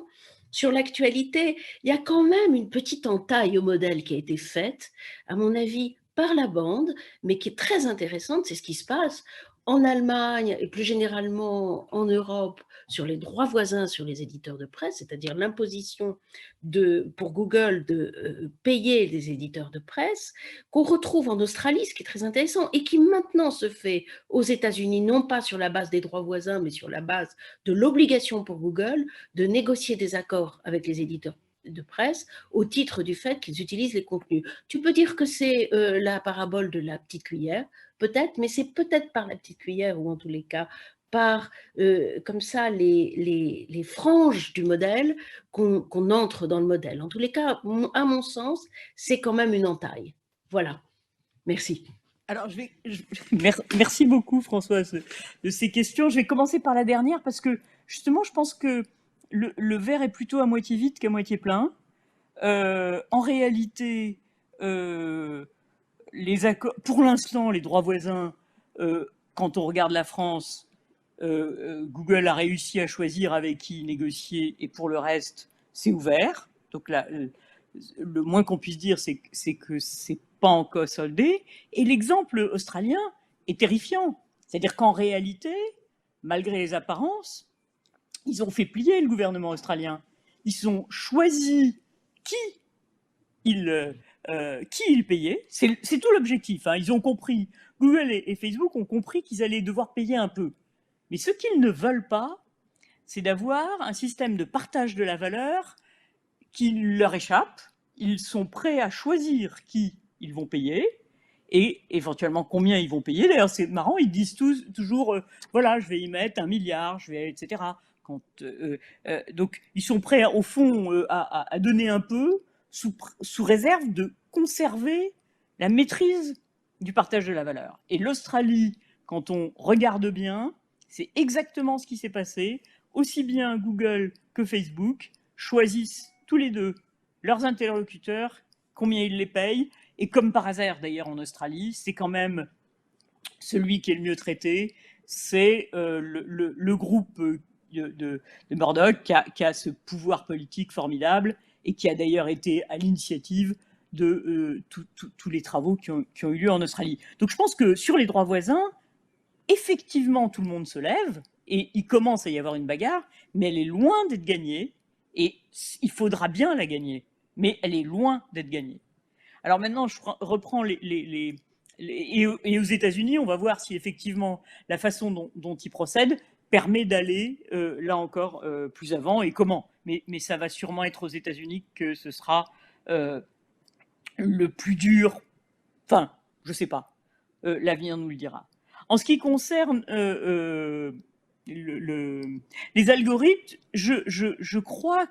sur l'actualité. Il y a quand même une petite entaille au modèle qui a été faite, à mon avis, par la bande, mais qui est très intéressante, c'est ce qui se passe en Allemagne et plus généralement en Europe sur les droits voisins sur les éditeurs de presse, c'est-à-dire l'imposition pour Google de payer les éditeurs de presse, qu'on retrouve en Australie, ce qui est très intéressant, et qui maintenant se fait aux États-Unis, non pas sur la base des droits voisins, mais sur la base de l'obligation pour Google de négocier des accords avec les éditeurs de presse au titre du fait qu'ils utilisent les contenus. Tu peux dire que c'est la parabole de la petite cuillère, peut-être, mais c'est peut-être par la petite cuillère, ou en tous les cas par comme ça les franges du modèle qu'on entre dans le modèle. En tous les cas, à mon sens, c'est quand même une entaille. Voilà. Merci. Alors, merci beaucoup, Françoise, de ces questions. Je vais commencer par la dernière parce que, justement, je pense que le verre est plutôt à moitié vide qu'à moitié plein. En réalité, pour l'instant, les droits voisins, quand on regarde la France, Google a réussi à choisir avec qui négocier et pour le reste, c'est ouvert. Donc là, le moins qu'on puisse dire, c'est que c'est pas encore soldé. Et l'exemple australien est terrifiant. C'est-à-dire qu'en réalité, malgré les apparences, ils ont fait plier le gouvernement australien. Ils ont choisi qui ils payaient. C'est tout l'objectif. Hein. Ils ont compris, Google et Facebook ont compris qu'ils allaient devoir payer un peu. Mais ce qu'ils ne veulent pas, c'est d'avoir un système de partage de la valeur qui leur échappe. Ils sont prêts à choisir qui ils vont payer et éventuellement combien ils vont payer. D'ailleurs, c'est marrant, ils disent toujours voilà, je vais y mettre 1 milliard, etc. Donc, ils sont prêts, au fond, à donner un peu sous réserve de conserver la maîtrise du partage de la valeur. Et l'Australie, quand on regarde bien, c'est exactement ce qui s'est passé. Aussi bien Google que Facebook choisissent tous les deux leurs interlocuteurs, combien ils les payent, et comme par hasard d'ailleurs en Australie, c'est quand même celui qui est le mieux traité, c'est le groupe de Murdoch qui a ce pouvoir politique formidable et qui a d'ailleurs été à l'initiative de tous les travaux qui ont eu lieu en Australie. Donc je pense que sur les droits voisins, effectivement tout le monde se lève et il commence à y avoir une bagarre, mais elle est loin d'être gagnée et il faudra bien la gagner, mais elle est loin d'être gagnée. Alors maintenant, je reprends et aux États-Unis, on va voir si effectivement la façon dont ils procèdent permet d'aller là encore plus avant et comment. Mais ça va sûrement être aux États-Unis que ce sera le plus dur. Enfin, je sais pas. L'avenir nous le dira. En ce qui concerne les algorithmes, je crois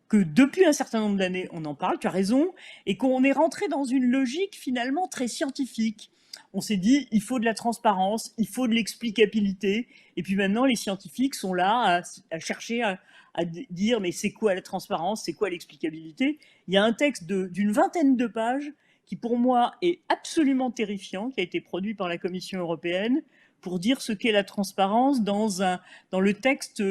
que depuis un certain nombre d'années, on en parle, tu as raison, et qu'on est rentré dans une logique finalement très scientifique. On s'est dit, il faut de la transparence, il faut de l'explicabilité, et puis maintenant, les scientifiques sont là à chercher à dire, mais c'est quoi la transparence, c'est quoi l'explicabilité? Il y a un texte d'une 20aine de pages qui, pour moi, est absolument terrifiant, qui a été produit par la Commission européenne, pour dire ce qu'est la transparence dans le texte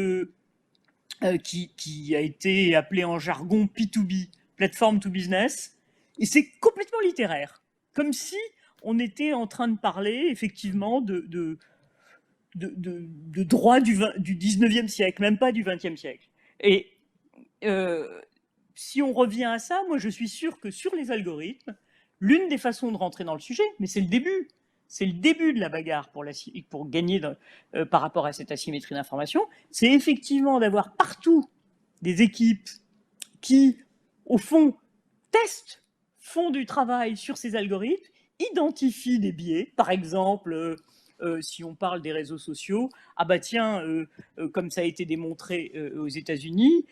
qui a été appelé en jargon P2B, Platform to Business, et c'est complètement littéraire, comme si on était en train de parler effectivement de droit du 19e siècle, même pas du 20e siècle. Et si on revient à ça, moi je suis sûr que sur les algorithmes, l'une des façons de rentrer dans le sujet, mais c'est le début de la bagarre pour gagner par rapport à cette asymétrie d'information, c'est effectivement d'avoir partout des équipes qui, au fond, testent, font du travail sur ces algorithmes, identifient des biais, par exemple, si on parle des réseaux sociaux, ah bah tiens, comme ça a été démontré aux États-Unis,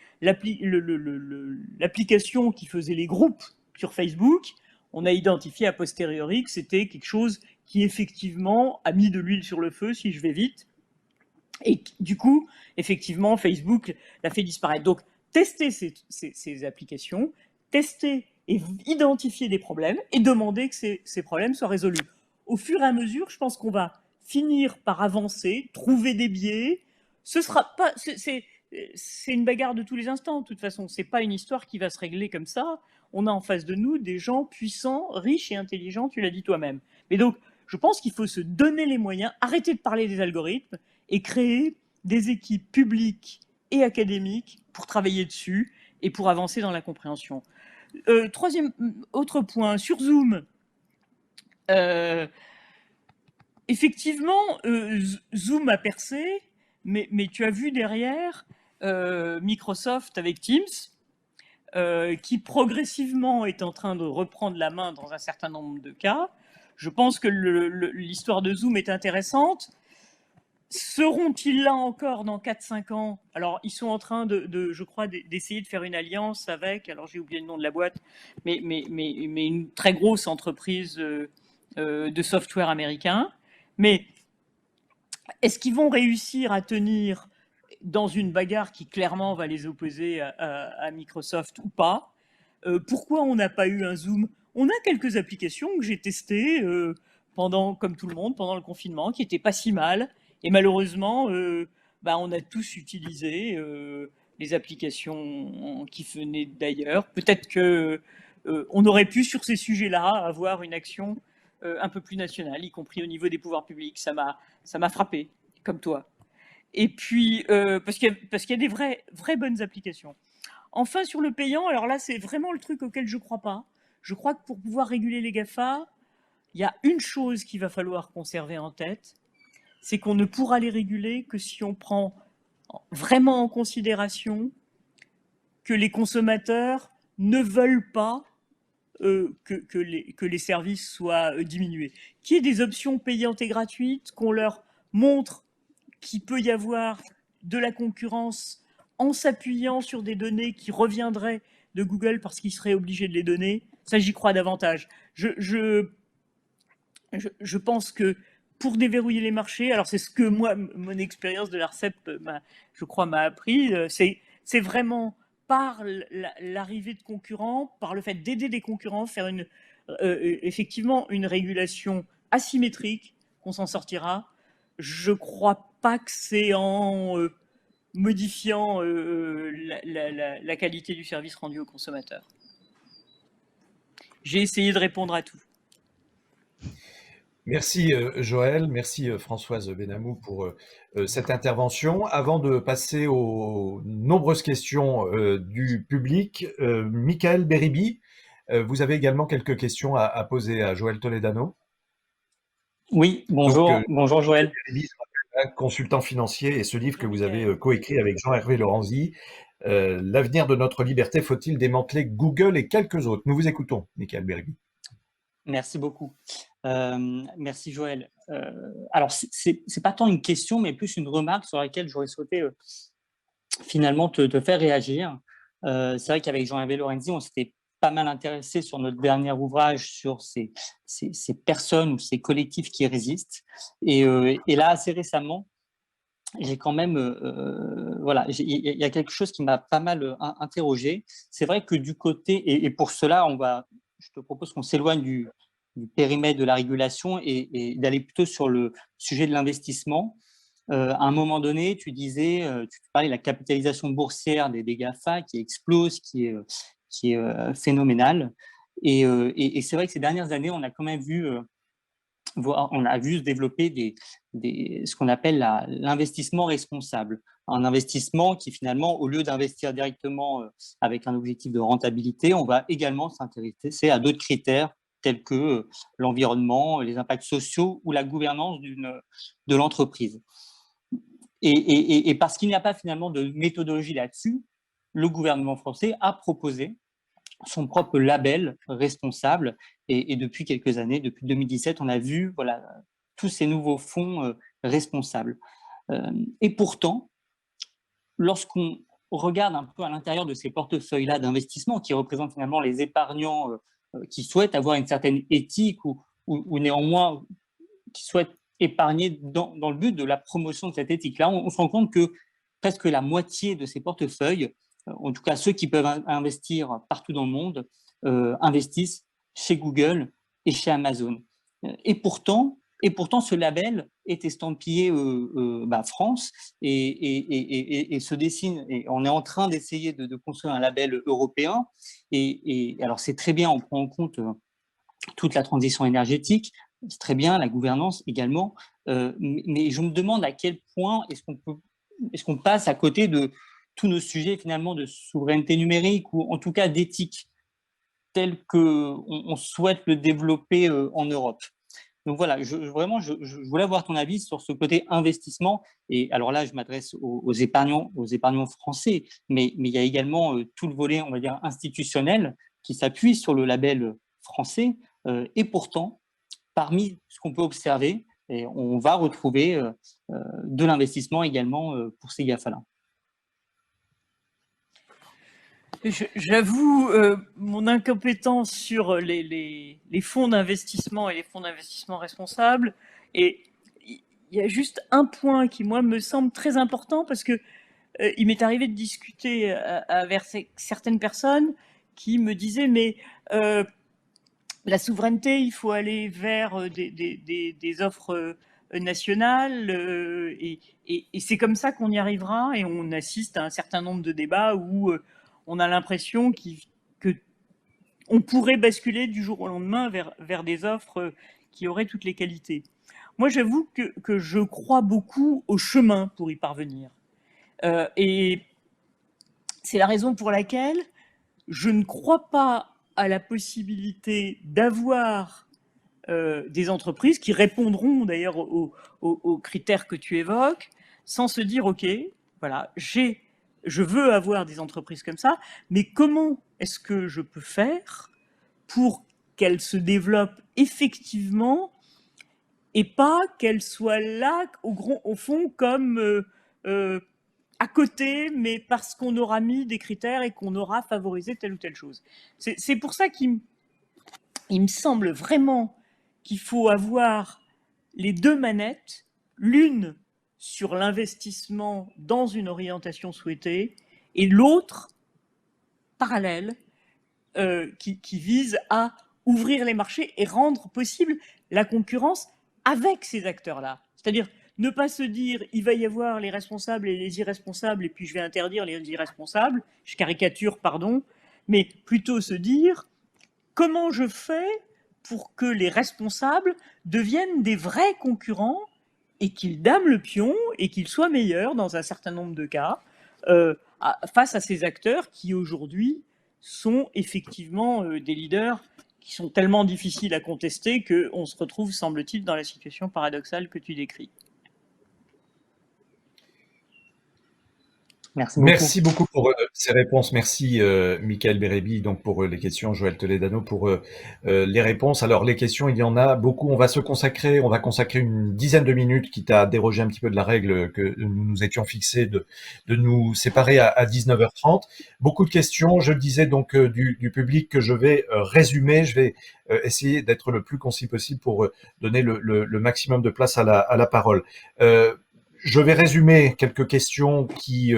l'application qui faisait les groupes sur Facebook, on a identifié a posteriori que c'était quelque chose qui effectivement a mis de l'huile sur le feu, si je vais vite, et du coup, effectivement, Facebook l'a fait disparaître. Donc, tester ces applications, tester et identifier des problèmes, et demander que ces problèmes soient résolus. Au fur et à mesure, je pense qu'on va finir par avancer, trouver des biais. Ce sera pas, c'est une bagarre de tous les instants, de toute façon. C'est pas une histoire qui va se régler comme ça. On a en face de nous des gens puissants, riches et intelligents, tu l'as dit toi-même. Mais donc, je pense qu'il faut se donner les moyens, arrêter de parler des algorithmes et créer des équipes publiques et académiques pour travailler dessus et pour avancer dans la compréhension. Autre point, sur Zoom. Effectivement, Zoom a percé, mais tu as vu derrière Microsoft avec Teams, qui progressivement est en train de reprendre la main dans un certain nombre de cas. Je pense que l'histoire de Zoom est intéressante. Seront-ils là encore dans 4-5 ans? Alors, ils sont en train je crois, d'essayer de faire une alliance avec, alors j'ai oublié le nom de la boîte, mais une très grosse entreprise de software américain. Mais est-ce qu'ils vont réussir à tenir dans une bagarre qui clairement va les opposer à Microsoft ou pas? Pourquoi on n'a pas eu un Zoom? On a quelques applications que j'ai testées comme tout le monde, pendant le confinement, qui n'étaient pas si mal. Et malheureusement, on a tous utilisé les applications qui venaient d'ailleurs. Peut-être qu'on aurait pu, sur ces sujets-là, avoir une action un peu plus nationale, y compris au niveau des pouvoirs publics. Ça m'a frappé, comme toi. Et puis, parce qu'il y a des vraies bonnes applications. Enfin, sur le payant, alors là, c'est vraiment le truc auquel je ne crois pas. Je crois que pour pouvoir réguler les GAFA, il y a une chose qu'il va falloir conserver en tête, c'est qu'on ne pourra les réguler que si on prend vraiment en considération que les consommateurs ne veulent pas que les services soient diminués. Qu'il y ait des options payantes et gratuites, qu'on leur montre qu'il peut y avoir de la concurrence en s'appuyant sur des données qui reviendraient de Google parce qu'ils seraient obligés de les donner. Ça, j'y crois davantage. Je pense que pour déverrouiller les marchés, alors c'est ce que moi, mon expérience de l'ARCEP, je crois, m'a appris, c'est vraiment par l'arrivée de concurrents, par le fait d'aider des concurrents, faire effectivement une régulation asymétrique qu'on s'en sortira. Je ne crois pas que c'est en modifiant la qualité du service rendu aux consommateurs. J'ai essayé de répondre à tout. Merci Joël, merci Françoise Benamou pour cette intervention. Avant de passer aux nombreuses questions du public, Michael Beribi, vous avez également quelques questions à poser à Joël Toledano. Oui, bonjour, Donc, bonjour Joël. Beribi, consultant financier, et ce livre que vous avez coécrit avec Jean-Hervé Lorenzi, L'avenir de notre liberté, faut-il démanteler Google et quelques autres? Nous vous écoutons, Michael Beribi. Merci beaucoup. Merci Joël. Alors, c'est pas tant une question, mais plus une remarque sur laquelle j'aurais souhaité finalement te faire réagir. C'est vrai qu'avec Jean-Hervé Lorenzi, on s'était pas mal intéressé sur notre dernier ouvrage sur ces personnes ou ces collectifs qui résistent. Et là, assez récemment, j'ai quand même, voilà, il y a quelque chose qui m'a pas mal interrogé. C'est vrai que du côté, et pour cela, je te propose qu'on s'éloigne du périmètre de la régulation et d'aller plutôt sur le sujet de l'investissement. À un moment donné, tu disais, tu parlais de la capitalisation boursière des GAFA qui explose, qui est phénoménale. Et c'est vrai que ces dernières années, on a quand même vu se développer ce qu'on appelle l'investissement responsable. Un investissement qui finalement, au lieu d'investir directement avec un objectif de rentabilité, on va également s'intéresser à d'autres critères tels que l'environnement, les impacts sociaux ou la gouvernance de l'entreprise. Et parce qu'il n'y a pas finalement de méthodologie là-dessus, le gouvernement français a proposé son propre label responsable. Et depuis quelques années, depuis 2017, on a vu tous ces nouveaux fonds responsables. Et pourtant, lorsqu'on regarde un peu à l'intérieur de ces portefeuilles-là d'investissement qui représentent finalement les épargnants qui souhaitent avoir une certaine éthique ou néanmoins qui souhaitent épargner dans le but de la promotion de cette éthique-là, on se rend compte que presque la moitié de ces portefeuilles, en tout cas ceux qui peuvent investir partout dans le monde, investissent chez Google et chez Amazon. Et pourtant, ce label est estampillé France et se dessine. Et on est en train d'essayer de construire un label européen. Et alors, c'est très bien, on prend en compte toute la transition énergétique, c'est très bien, la gouvernance également. Mais je me demande à quel point est-ce qu'on passe à côté de tous nos sujets finalement de souveraineté numérique ou en tout cas d'éthique tel qu'on souhaite le développer en Europe. Donc voilà, je voulais avoir ton avis sur ce côté investissement. Et alors là, je m'adresse aux épargnants français, mais il y a également tout le volet, on va dire, institutionnel qui s'appuie sur le label français. Et pourtant, parmi ce qu'on peut observer, et on va retrouver de l'investissement également pour ces GAFA-là. J'avoue mon incompétence sur les fonds d'investissement et les fonds d'investissement responsables. Et il y a juste un point qui, moi, me semble très important parce que il m'est arrivé de discuter avec certaines personnes qui me disaient mais la souveraineté, il faut aller vers des offres nationales et c'est comme ça qu'on y arrivera. Et on assiste à un certain nombre de débats où on a l'impression qu'on pourrait basculer du jour au lendemain vers des offres qui auraient toutes les qualités. moi j'avoue que je crois beaucoup au chemin pour y parvenir. Et c'est la raison pour laquelle je ne crois pas à la possibilité d'avoir des entreprises qui répondront d'ailleurs aux critères que tu évoques, sans se dire, OK, voilà, je veux avoir des entreprises comme ça, mais comment est-ce que je peux faire pour qu'elles se développent effectivement et pas qu'elles soient là, au fond, comme à côté, mais parce qu'on aura mis des critères et qu'on aura favorisé telle ou telle chose. C'est pour ça qu'il me semble vraiment qu'il faut avoir les deux manettes, l'une sur l'investissement dans une orientation souhaitée et l'autre parallèle qui vise à ouvrir les marchés et rendre possible la concurrence avec ces acteurs-là. C'est-à-dire ne pas se dire il va y avoir les responsables et les irresponsables et puis je vais interdire les irresponsables, je caricature, pardon, mais plutôt se dire comment je fais pour que les responsables deviennent des vrais concurrents et qu'ils dament le pion et qu'ils soient meilleurs dans un certain nombre de cas face à ces acteurs qui aujourd'hui sont effectivement des leaders qui sont tellement difficiles à contester qu'on se retrouve, semble-t-il, dans la situation paradoxale que tu décris. Merci beaucoup pour ces réponses. Merci Michael Bérébi donc pour les questions, Joël Toledano pour les réponses. Alors les questions, il y en a beaucoup. On va consacrer une dizaine de minutes, quitte à déroger un petit peu de la règle que nous nous étions fixés de nous séparer à 19h30. Beaucoup de questions. Je disais donc du public que je vais résumer. Je vais essayer d'être le plus concis possible pour donner le maximum de place à la parole. Je vais résumer quelques questions qui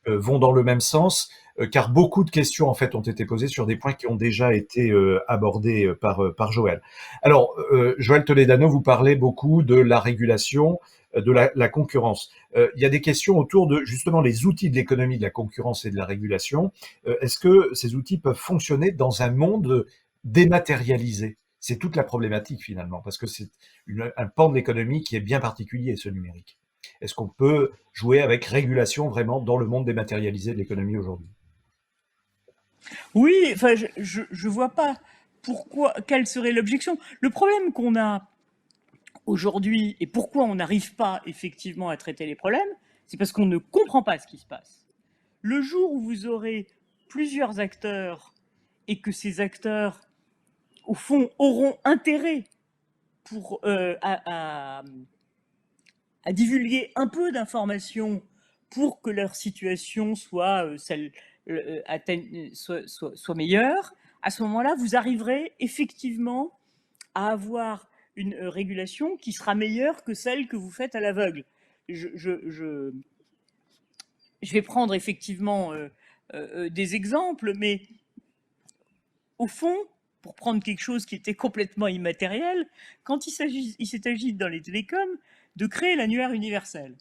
vont dans le même sens, car beaucoup de questions en fait ont été posées sur des points qui ont déjà été abordés par Joël. Alors, Joël Toledano, vous parlez beaucoup de la régulation, de la concurrence. Il y a des questions autour de justement les outils de l'économie de la concurrence et de la régulation. Est-ce que ces outils peuvent fonctionner dans un monde dématérialisé ? C'est toute la problématique finalement, parce que c'est un pan de l'économie qui est bien particulier, ce numérique. Est-ce qu'on peut jouer avec régulation vraiment dans le monde dématérialisé de l'économie aujourd'hui ? Oui, enfin, je vois pas quelle serait l'objection. Le problème qu'on a aujourd'hui et pourquoi on n'arrive pas effectivement à traiter les problèmes, c'est parce qu'on ne comprend pas ce qui se passe. Le jour où vous aurez plusieurs acteurs et que ces acteurs, au fond, auront intérêt à divulguer un peu d'informations pour que leur situation soit meilleure, à ce moment-là, vous arriverez effectivement à avoir une régulation qui sera meilleure que celle que vous faites à l'aveugle. Je vais prendre effectivement des exemples, mais au fond, pour prendre quelque chose qui était complètement immatériel, quand il s'est agi dans les télécoms de créer l'annuaire universel.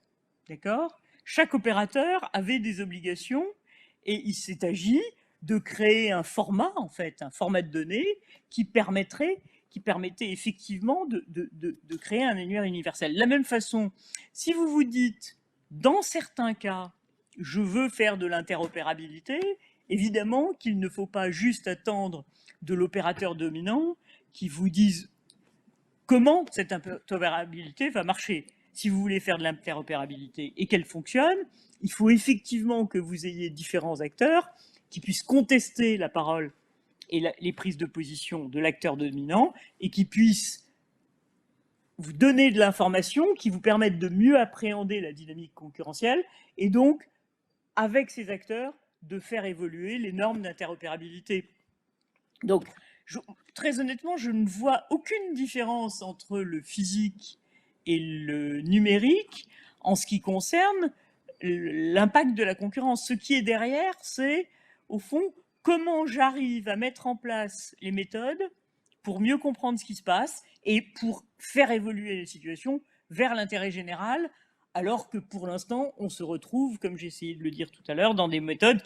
D'accord ? Chaque opérateur avait des obligations et il s'est agi de créer un format, en fait, un format de données qui permettait effectivement de créer un annuaire universel. De la même façon, si vous vous dites, dans certains cas, je veux faire de l'interopérabilité, évidemment qu'il ne faut pas juste attendre de l'opérateur dominant qui vous dise comment cette interopérabilité va marcher. Si vous voulez faire de l'interopérabilité et qu'elle fonctionne, il faut effectivement que vous ayez différents acteurs qui puissent contester la parole et les prises de position de l'acteur dominant et qui puissent vous donner de l'information qui vous permette de mieux appréhender la dynamique concurrentielle et donc, avec ces acteurs, de faire évoluer les normes d'interopérabilité. Donc, très honnêtement, je ne vois aucune différence entre le physique et le numérique en ce qui concerne l'impact de la concurrence. Ce qui est derrière, c'est, au fond, comment j'arrive à mettre en place les méthodes pour mieux comprendre ce qui se passe et pour faire évoluer les situations vers l'intérêt général, alors que pour l'instant, on se retrouve, comme j'ai essayé de le dire tout à l'heure, dans des méthodes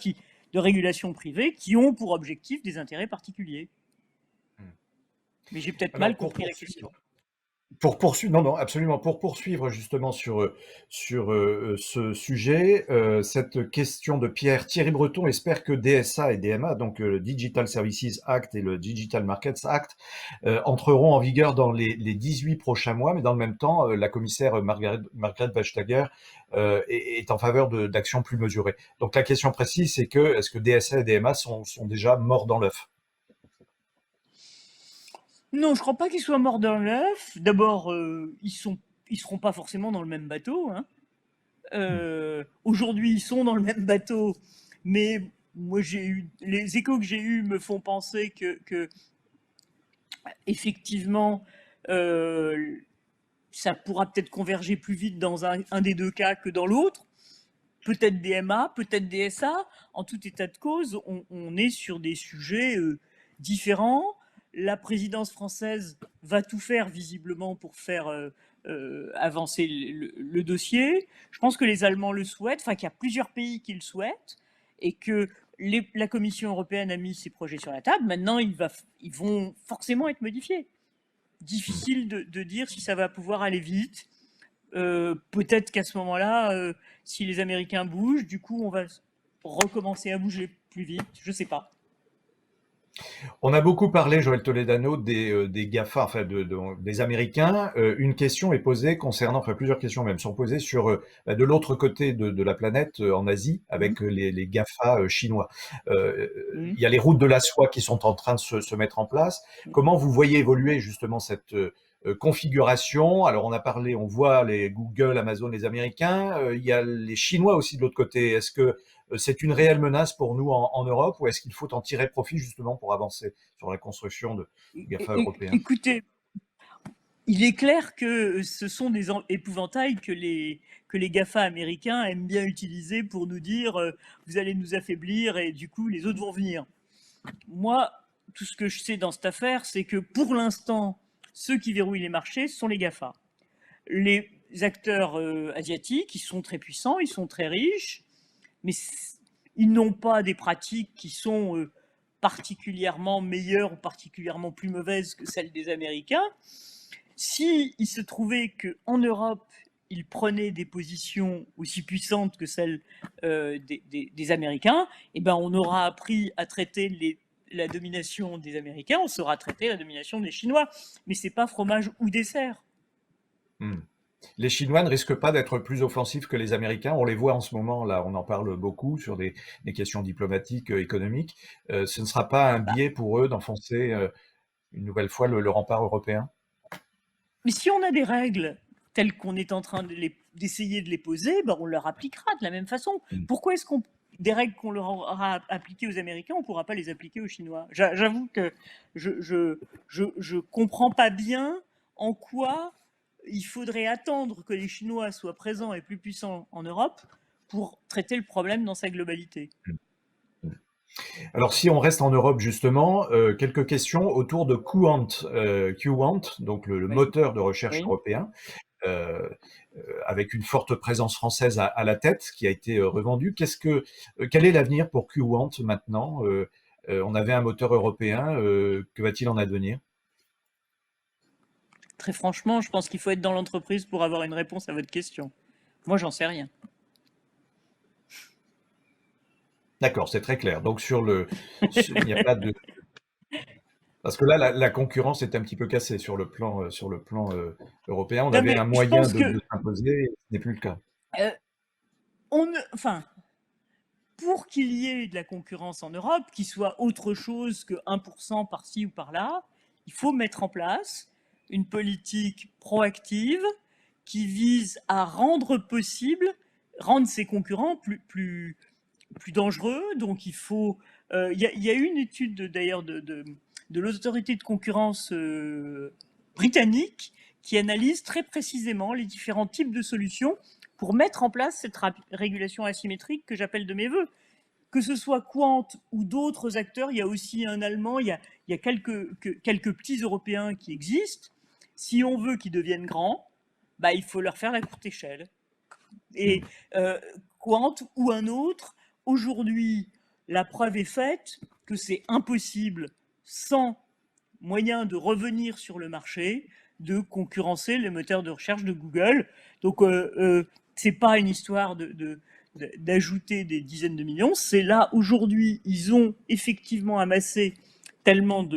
de régulation privée qui ont pour objectif des intérêts particuliers. Mais j'ai peut-être mal compris la question. Pour poursuivre, non, non, absolument. Pour poursuivre justement sur ce sujet, cette question de Pierre Thierry Breton espère que DSA et DMA, donc le Digital Services Act et le Digital Markets Act, entreront en vigueur dans les 18 prochains mois, mais dans le même temps, la commissaire Margrethe Vestager est en faveur d'actions plus mesurées. Donc la question précise, c'est que est-ce que DSA et DMA sont déjà morts dans l'œuf? Non, je crois pas qu'ils soient morts dans l'œuf. D'abord, ils seront pas forcément dans le même bateau, hein. Aujourd'hui, ils sont dans le même bateau, mais moi, les échos que j'ai eus me font penser que effectivement, ça pourra peut-être converger plus vite dans un des deux cas que dans l'autre. Peut-être DMA, peut-être DSA. En tout état de cause, on est sur des sujets différents. La présidence française va tout faire visiblement pour faire avancer le dossier. Je pense que les Allemands le souhaitent, enfin qu'il y a plusieurs pays qui le souhaitent, et que la Commission européenne a mis ses projets sur la table. Maintenant, ils vont forcément être modifiés. Difficile de dire si ça va pouvoir aller vite. Peut-être qu'à ce moment-là, si les Américains bougent, du coup, on va recommencer à bouger plus vite. Je sais pas. On a beaucoup parlé, Joël Toledano, des GAFA, enfin des Américains. Une question est posée concernant, enfin plusieurs questions même sont posées sur de l'autre côté de la planète, en Asie, avec les GAFA chinois. Il y a les routes de la soie qui sont en train de se mettre en place. Comment vous voyez évoluer justement cette configuration? Alors on voit les Google, Amazon, les Américains. Il y a les Chinois aussi de l'autre côté. Est-ce que c'est une réelle menace pour nous en Europe, ou est-ce qu'il faut en tirer profit justement pour avancer sur la construction de GAFA européens? Écoutez, il est clair que ce sont des épouvantails que les GAFA américains aiment bien utiliser pour nous dire vous allez nous affaiblir et du coup les autres vont venir. Moi, tout ce que je sais dans cette affaire, c'est que pour l'instant, ceux qui verrouillent les marchés sont les GAFA. Les acteurs asiatiques, ils sont très puissants, ils sont très riches, mais ils n'ont pas des pratiques qui sont particulièrement meilleures ou particulièrement plus mauvaises que celles des Américains. Si il se trouvait qu'en Europe, ils prenaient des positions aussi puissantes que celles des Américains, eh ben on aura appris à traiter la domination des Américains, on saura traiter la domination des Chinois. Mais c'est pas fromage ou dessert. Les Chinois ne risquent pas d'être plus offensifs que les Américains. On les voit en ce moment, là, on en parle beaucoup sur des questions diplomatiques, économiques. Ce ne sera pas un biais pour eux d'enfoncer une nouvelle fois le rempart européen? Mais si on a des règles telles qu'on est en train d'essayer de les poser, ben on leur appliquera de la même façon. Pourquoi est-ce qu'on des règles qu'on leur aura appliquées aux Américains, on ne pourra pas les appliquer aux Chinois? J'avoue que je comprends pas bien en quoi il faudrait attendre que les Chinois soient présents et plus puissants en Europe pour traiter le problème dans sa globalité. Alors, si on reste en Europe, justement, quelques questions autour de Qwant, donc le moteur de recherche européen, avec une forte présence française à la tête, qui a été revendu. Quel est l'avenir pour Qwant maintenant? On avait un moteur européen, que va-t-il en advenir? Très franchement, je pense qu'il faut être dans l'entreprise pour avoir une réponse à votre question. Moi, j'en sais rien. D'accord, c'est très clair. Donc il n'y a pas de... Parce que là, la concurrence est un petit peu cassée sur le plan européen. On avait un moyen de s'imposer, ce n'est plus le cas. Pour qu'il y ait de la concurrence en Europe, qui soit autre chose que 1% par-ci ou par-là, il faut mettre en place une politique proactive qui vise à rendre ses concurrents plus dangereux. Donc il faut... Il y a eu une étude d'ailleurs de l'autorité de concurrence britannique qui analyse très précisément les différents types de solutions pour mettre en place cette régulation asymétrique que j'appelle de mes voeux. Que ce soit Qwant ou d'autres acteurs, il y a aussi un Allemand, il y a quelques petits Européens qui existent. Si on veut qu'ils deviennent grands, bah, il faut leur faire la courte échelle. Et Qwant ou un autre, aujourd'hui, la preuve est faite que c'est impossible sans moyen de revenir sur le marché de concurrencer les moteurs de recherche de Google. Donc, c'est pas une histoire d'ajouter des dizaines de millions. C'est là, aujourd'hui, ils ont effectivement amassé tellement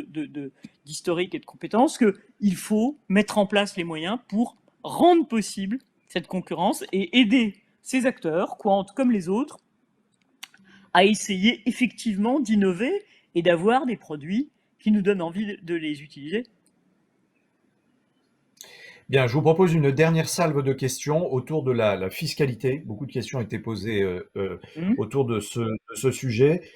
d'historique et de compétences qu'il faut mettre en place les moyens pour rendre possible cette concurrence et aider ces acteurs, Quant comme les autres, à essayer effectivement d'innover et d'avoir des produits qui nous donnent envie de les utiliser. Bien, je vous propose une dernière salve de questions autour de la fiscalité. Beaucoup de questions ont été posées autour de ce sujet.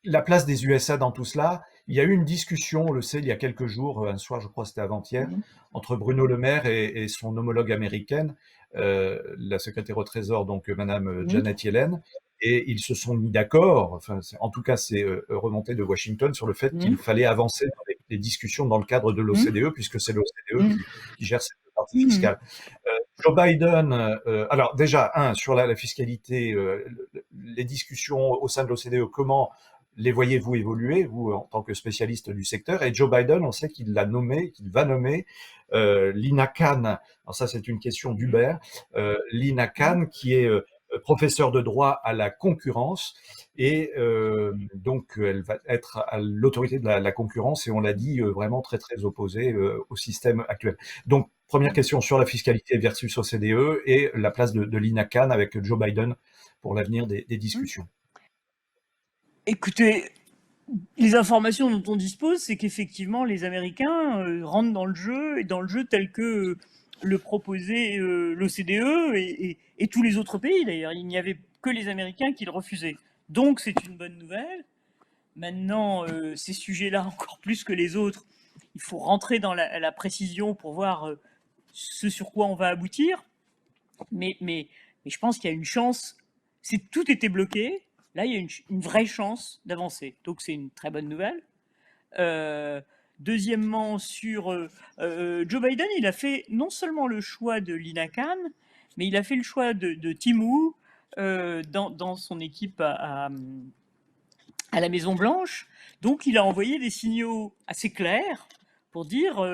La place des USA dans tout cela. Il y a eu une discussion, on le sait, il y a quelques jours, un soir, je crois que c'était avant-hier, entre Bruno Le Maire et son homologue américaine, la secrétaire au Trésor, donc Madame Janet Yellen, et ils se sont mis d'accord, enfin, en tout cas c'est remonté de Washington, sur le fait qu'il fallait avancer dans les discussions dans le cadre de l'OCDE, puisque c'est l'OCDE qui gère cette partie fiscale. Joe Biden, alors déjà, sur la fiscalité, les discussions au sein de l'OCDE, comment les voyez-vous évoluer, vous, en tant que spécialiste du secteur? Et Joe Biden, on sait qu'il l'a nommé, qu'il va nommer Lina Khan, alors ça c'est une question d'Hubert, Lina Khan qui est professeure de droit à la concurrence, et donc elle va être à l'autorité de la concurrence, et on l'a dit, vraiment très très opposée au système actuel. Donc première question sur la fiscalité versus OCDE et la place de Lina Khan avec Joe Biden pour l'avenir des discussions. Écoutez, les informations dont on dispose, c'est qu'effectivement les Américains rentrent dans le jeu, et dans le jeu tel que le proposait l'OCDE et tous les autres pays d'ailleurs. Il n'y avait que les Américains qui le refusaient. Donc c'est une bonne nouvelle. Maintenant, ces sujets-là, encore plus que les autres, il faut rentrer dans la précision pour voir ce sur quoi on va aboutir. Mais je pense qu'il y a une chance. Tout était bloqué. Là, il y a une vraie chance d'avancer. Donc, c'est une très bonne nouvelle. Deuxièmement, sur Joe Biden, il a fait non seulement le choix de Lina Khan, mais il a fait le choix de Tim Wu dans son équipe à la Maison-Blanche. Donc, il a envoyé des signaux assez clairs pour dire,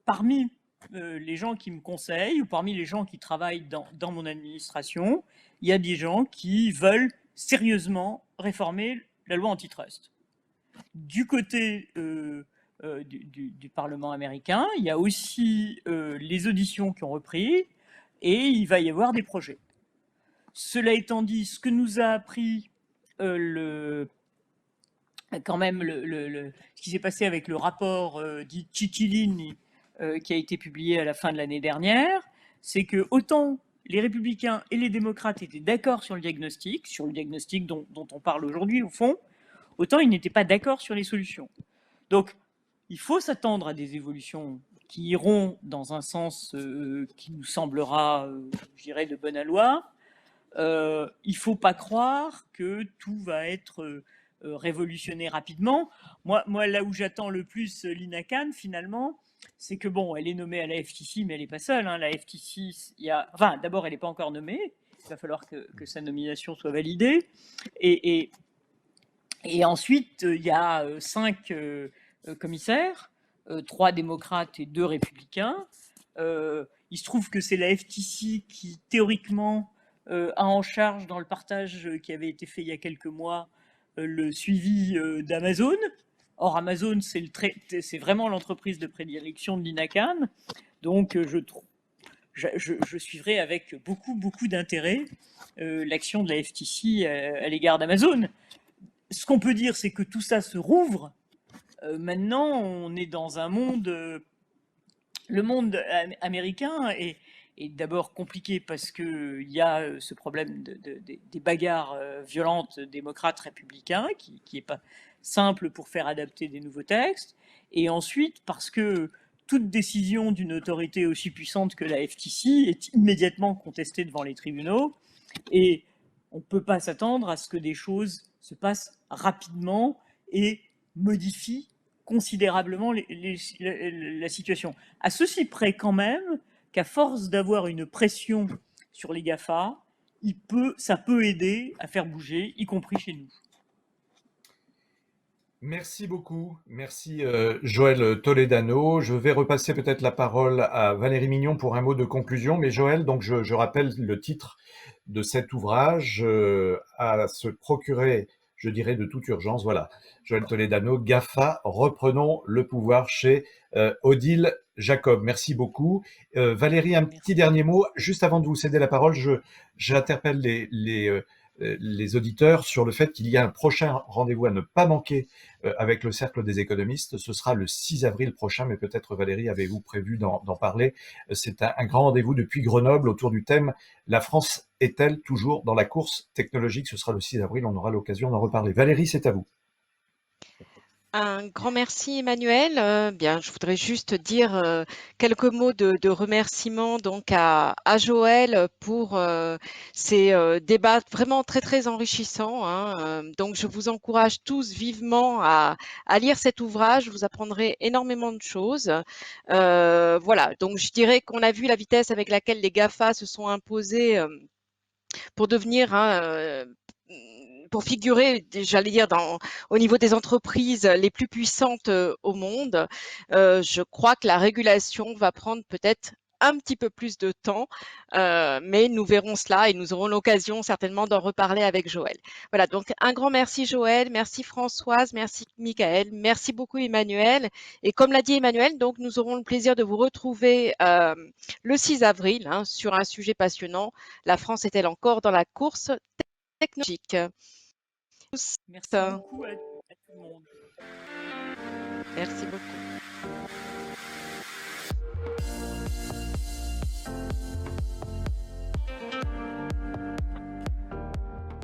parmi les gens qui me conseillent ou parmi les gens qui travaillent dans mon administration, il y a des gens qui veulent sérieusement réformer la loi antitrust. Du côté du Parlement américain, il y a aussi les auditions qui ont repris, et il va y avoir des projets. Cela étant dit, ce que nous a appris quand même ce qui s'est passé avec le rapport dit Cicilline qui a été publié à la fin de l'année dernière, c'est que autant les républicains et les démocrates étaient d'accord sur le diagnostic dont on parle aujourd'hui au fond, autant ils n'étaient pas d'accord sur les solutions. Donc, il faut s'attendre à des évolutions qui iront dans un sens qui nous semblera, je dirais, de bon aloi. Il ne faut pas croire que tout va être révolutionné rapidement. Moi, là où j'attends le plus Lina Khan, finalement, c'est que, bon, elle est nommée à la FTC, mais elle n'est pas seule. La FTC, d'abord, elle n'est pas encore nommée. Il va falloir que sa nomination soit validée. Et ensuite, il y a 5 commissaires, 3 démocrates et 2 républicains. Il se trouve que c'est la FTC qui, théoriquement, a en charge, dans le partage qui avait été fait il y a quelques mois, le suivi d'Amazon. Or, Amazon, c'est vraiment l'entreprise de prédilection de Lina Khan. Donc, je suivrai avec beaucoup d'intérêt l'action de la FTC à l'égard d'Amazon. Ce qu'on peut dire, c'est que tout ça se rouvre. Maintenant, on est dans un monde... le monde américain est d'abord compliqué parce qu'il y a ce problème des bagarres violentes démocrates-républicains qui n'est pas simple pour faire adapter des nouveaux textes, et ensuite parce que toute décision d'une autorité aussi puissante que la FTC est immédiatement contestée devant les tribunaux, et on ne peut pas s'attendre à ce que des choses se passent rapidement et modifient considérablement la situation. À ceci près quand même qu'à force d'avoir une pression sur les GAFA, ça peut aider à faire bouger, y compris chez nous. Merci beaucoup. Merci Joël Toledano. Je vais repasser peut-être la parole à Valérie Mignon pour un mot de conclusion. Mais Joël, donc je rappelle le titre de cet ouvrage à se procurer, je dirais, de toute urgence. Voilà, Joël Toledano, GAFA, reprenons le pouvoir chez Odile Jacob. Merci beaucoup. Valérie, un petit dernier mot. Juste avant de vous céder la parole, j'interpelle les auditeurs sur le fait qu'il y a un prochain rendez-vous à ne pas manquer avec le Cercle des économistes. Ce sera le 6 avril prochain, mais peut-être Valérie, avez-vous prévu d'en parler? C'est un grand rendez-vous depuis Grenoble autour du thème « La France est-elle toujours dans la course technologique ?» Ce sera le 6 avril, on aura l'occasion d'en reparler. Valérie, c'est à vous. Un grand merci Emmanuel. Bien, je voudrais juste dire quelques mots de remerciement donc à Joël pour ces débats vraiment très très enrichissants, hein. Donc je vous encourage tous vivement à lire cet ouvrage. Vous apprendrez énormément de choses. Voilà, donc je dirais qu'on a vu la vitesse avec laquelle les GAFA se sont imposés pour devenir pour figurer, j'allais dire, au niveau des entreprises les plus puissantes au monde. Je crois que la régulation va prendre peut-être un petit peu plus de temps, mais nous verrons cela et nous aurons l'occasion certainement d'en reparler avec Joël. Voilà, donc un grand merci Joël, merci Françoise, merci Michael, merci beaucoup Emmanuel. Et comme l'a dit Emmanuel, donc nous aurons le plaisir de vous retrouver le 6 avril sur un sujet passionnant. La France est-elle encore dans la course technologique? Merci beaucoup à tout le monde. Merci beaucoup.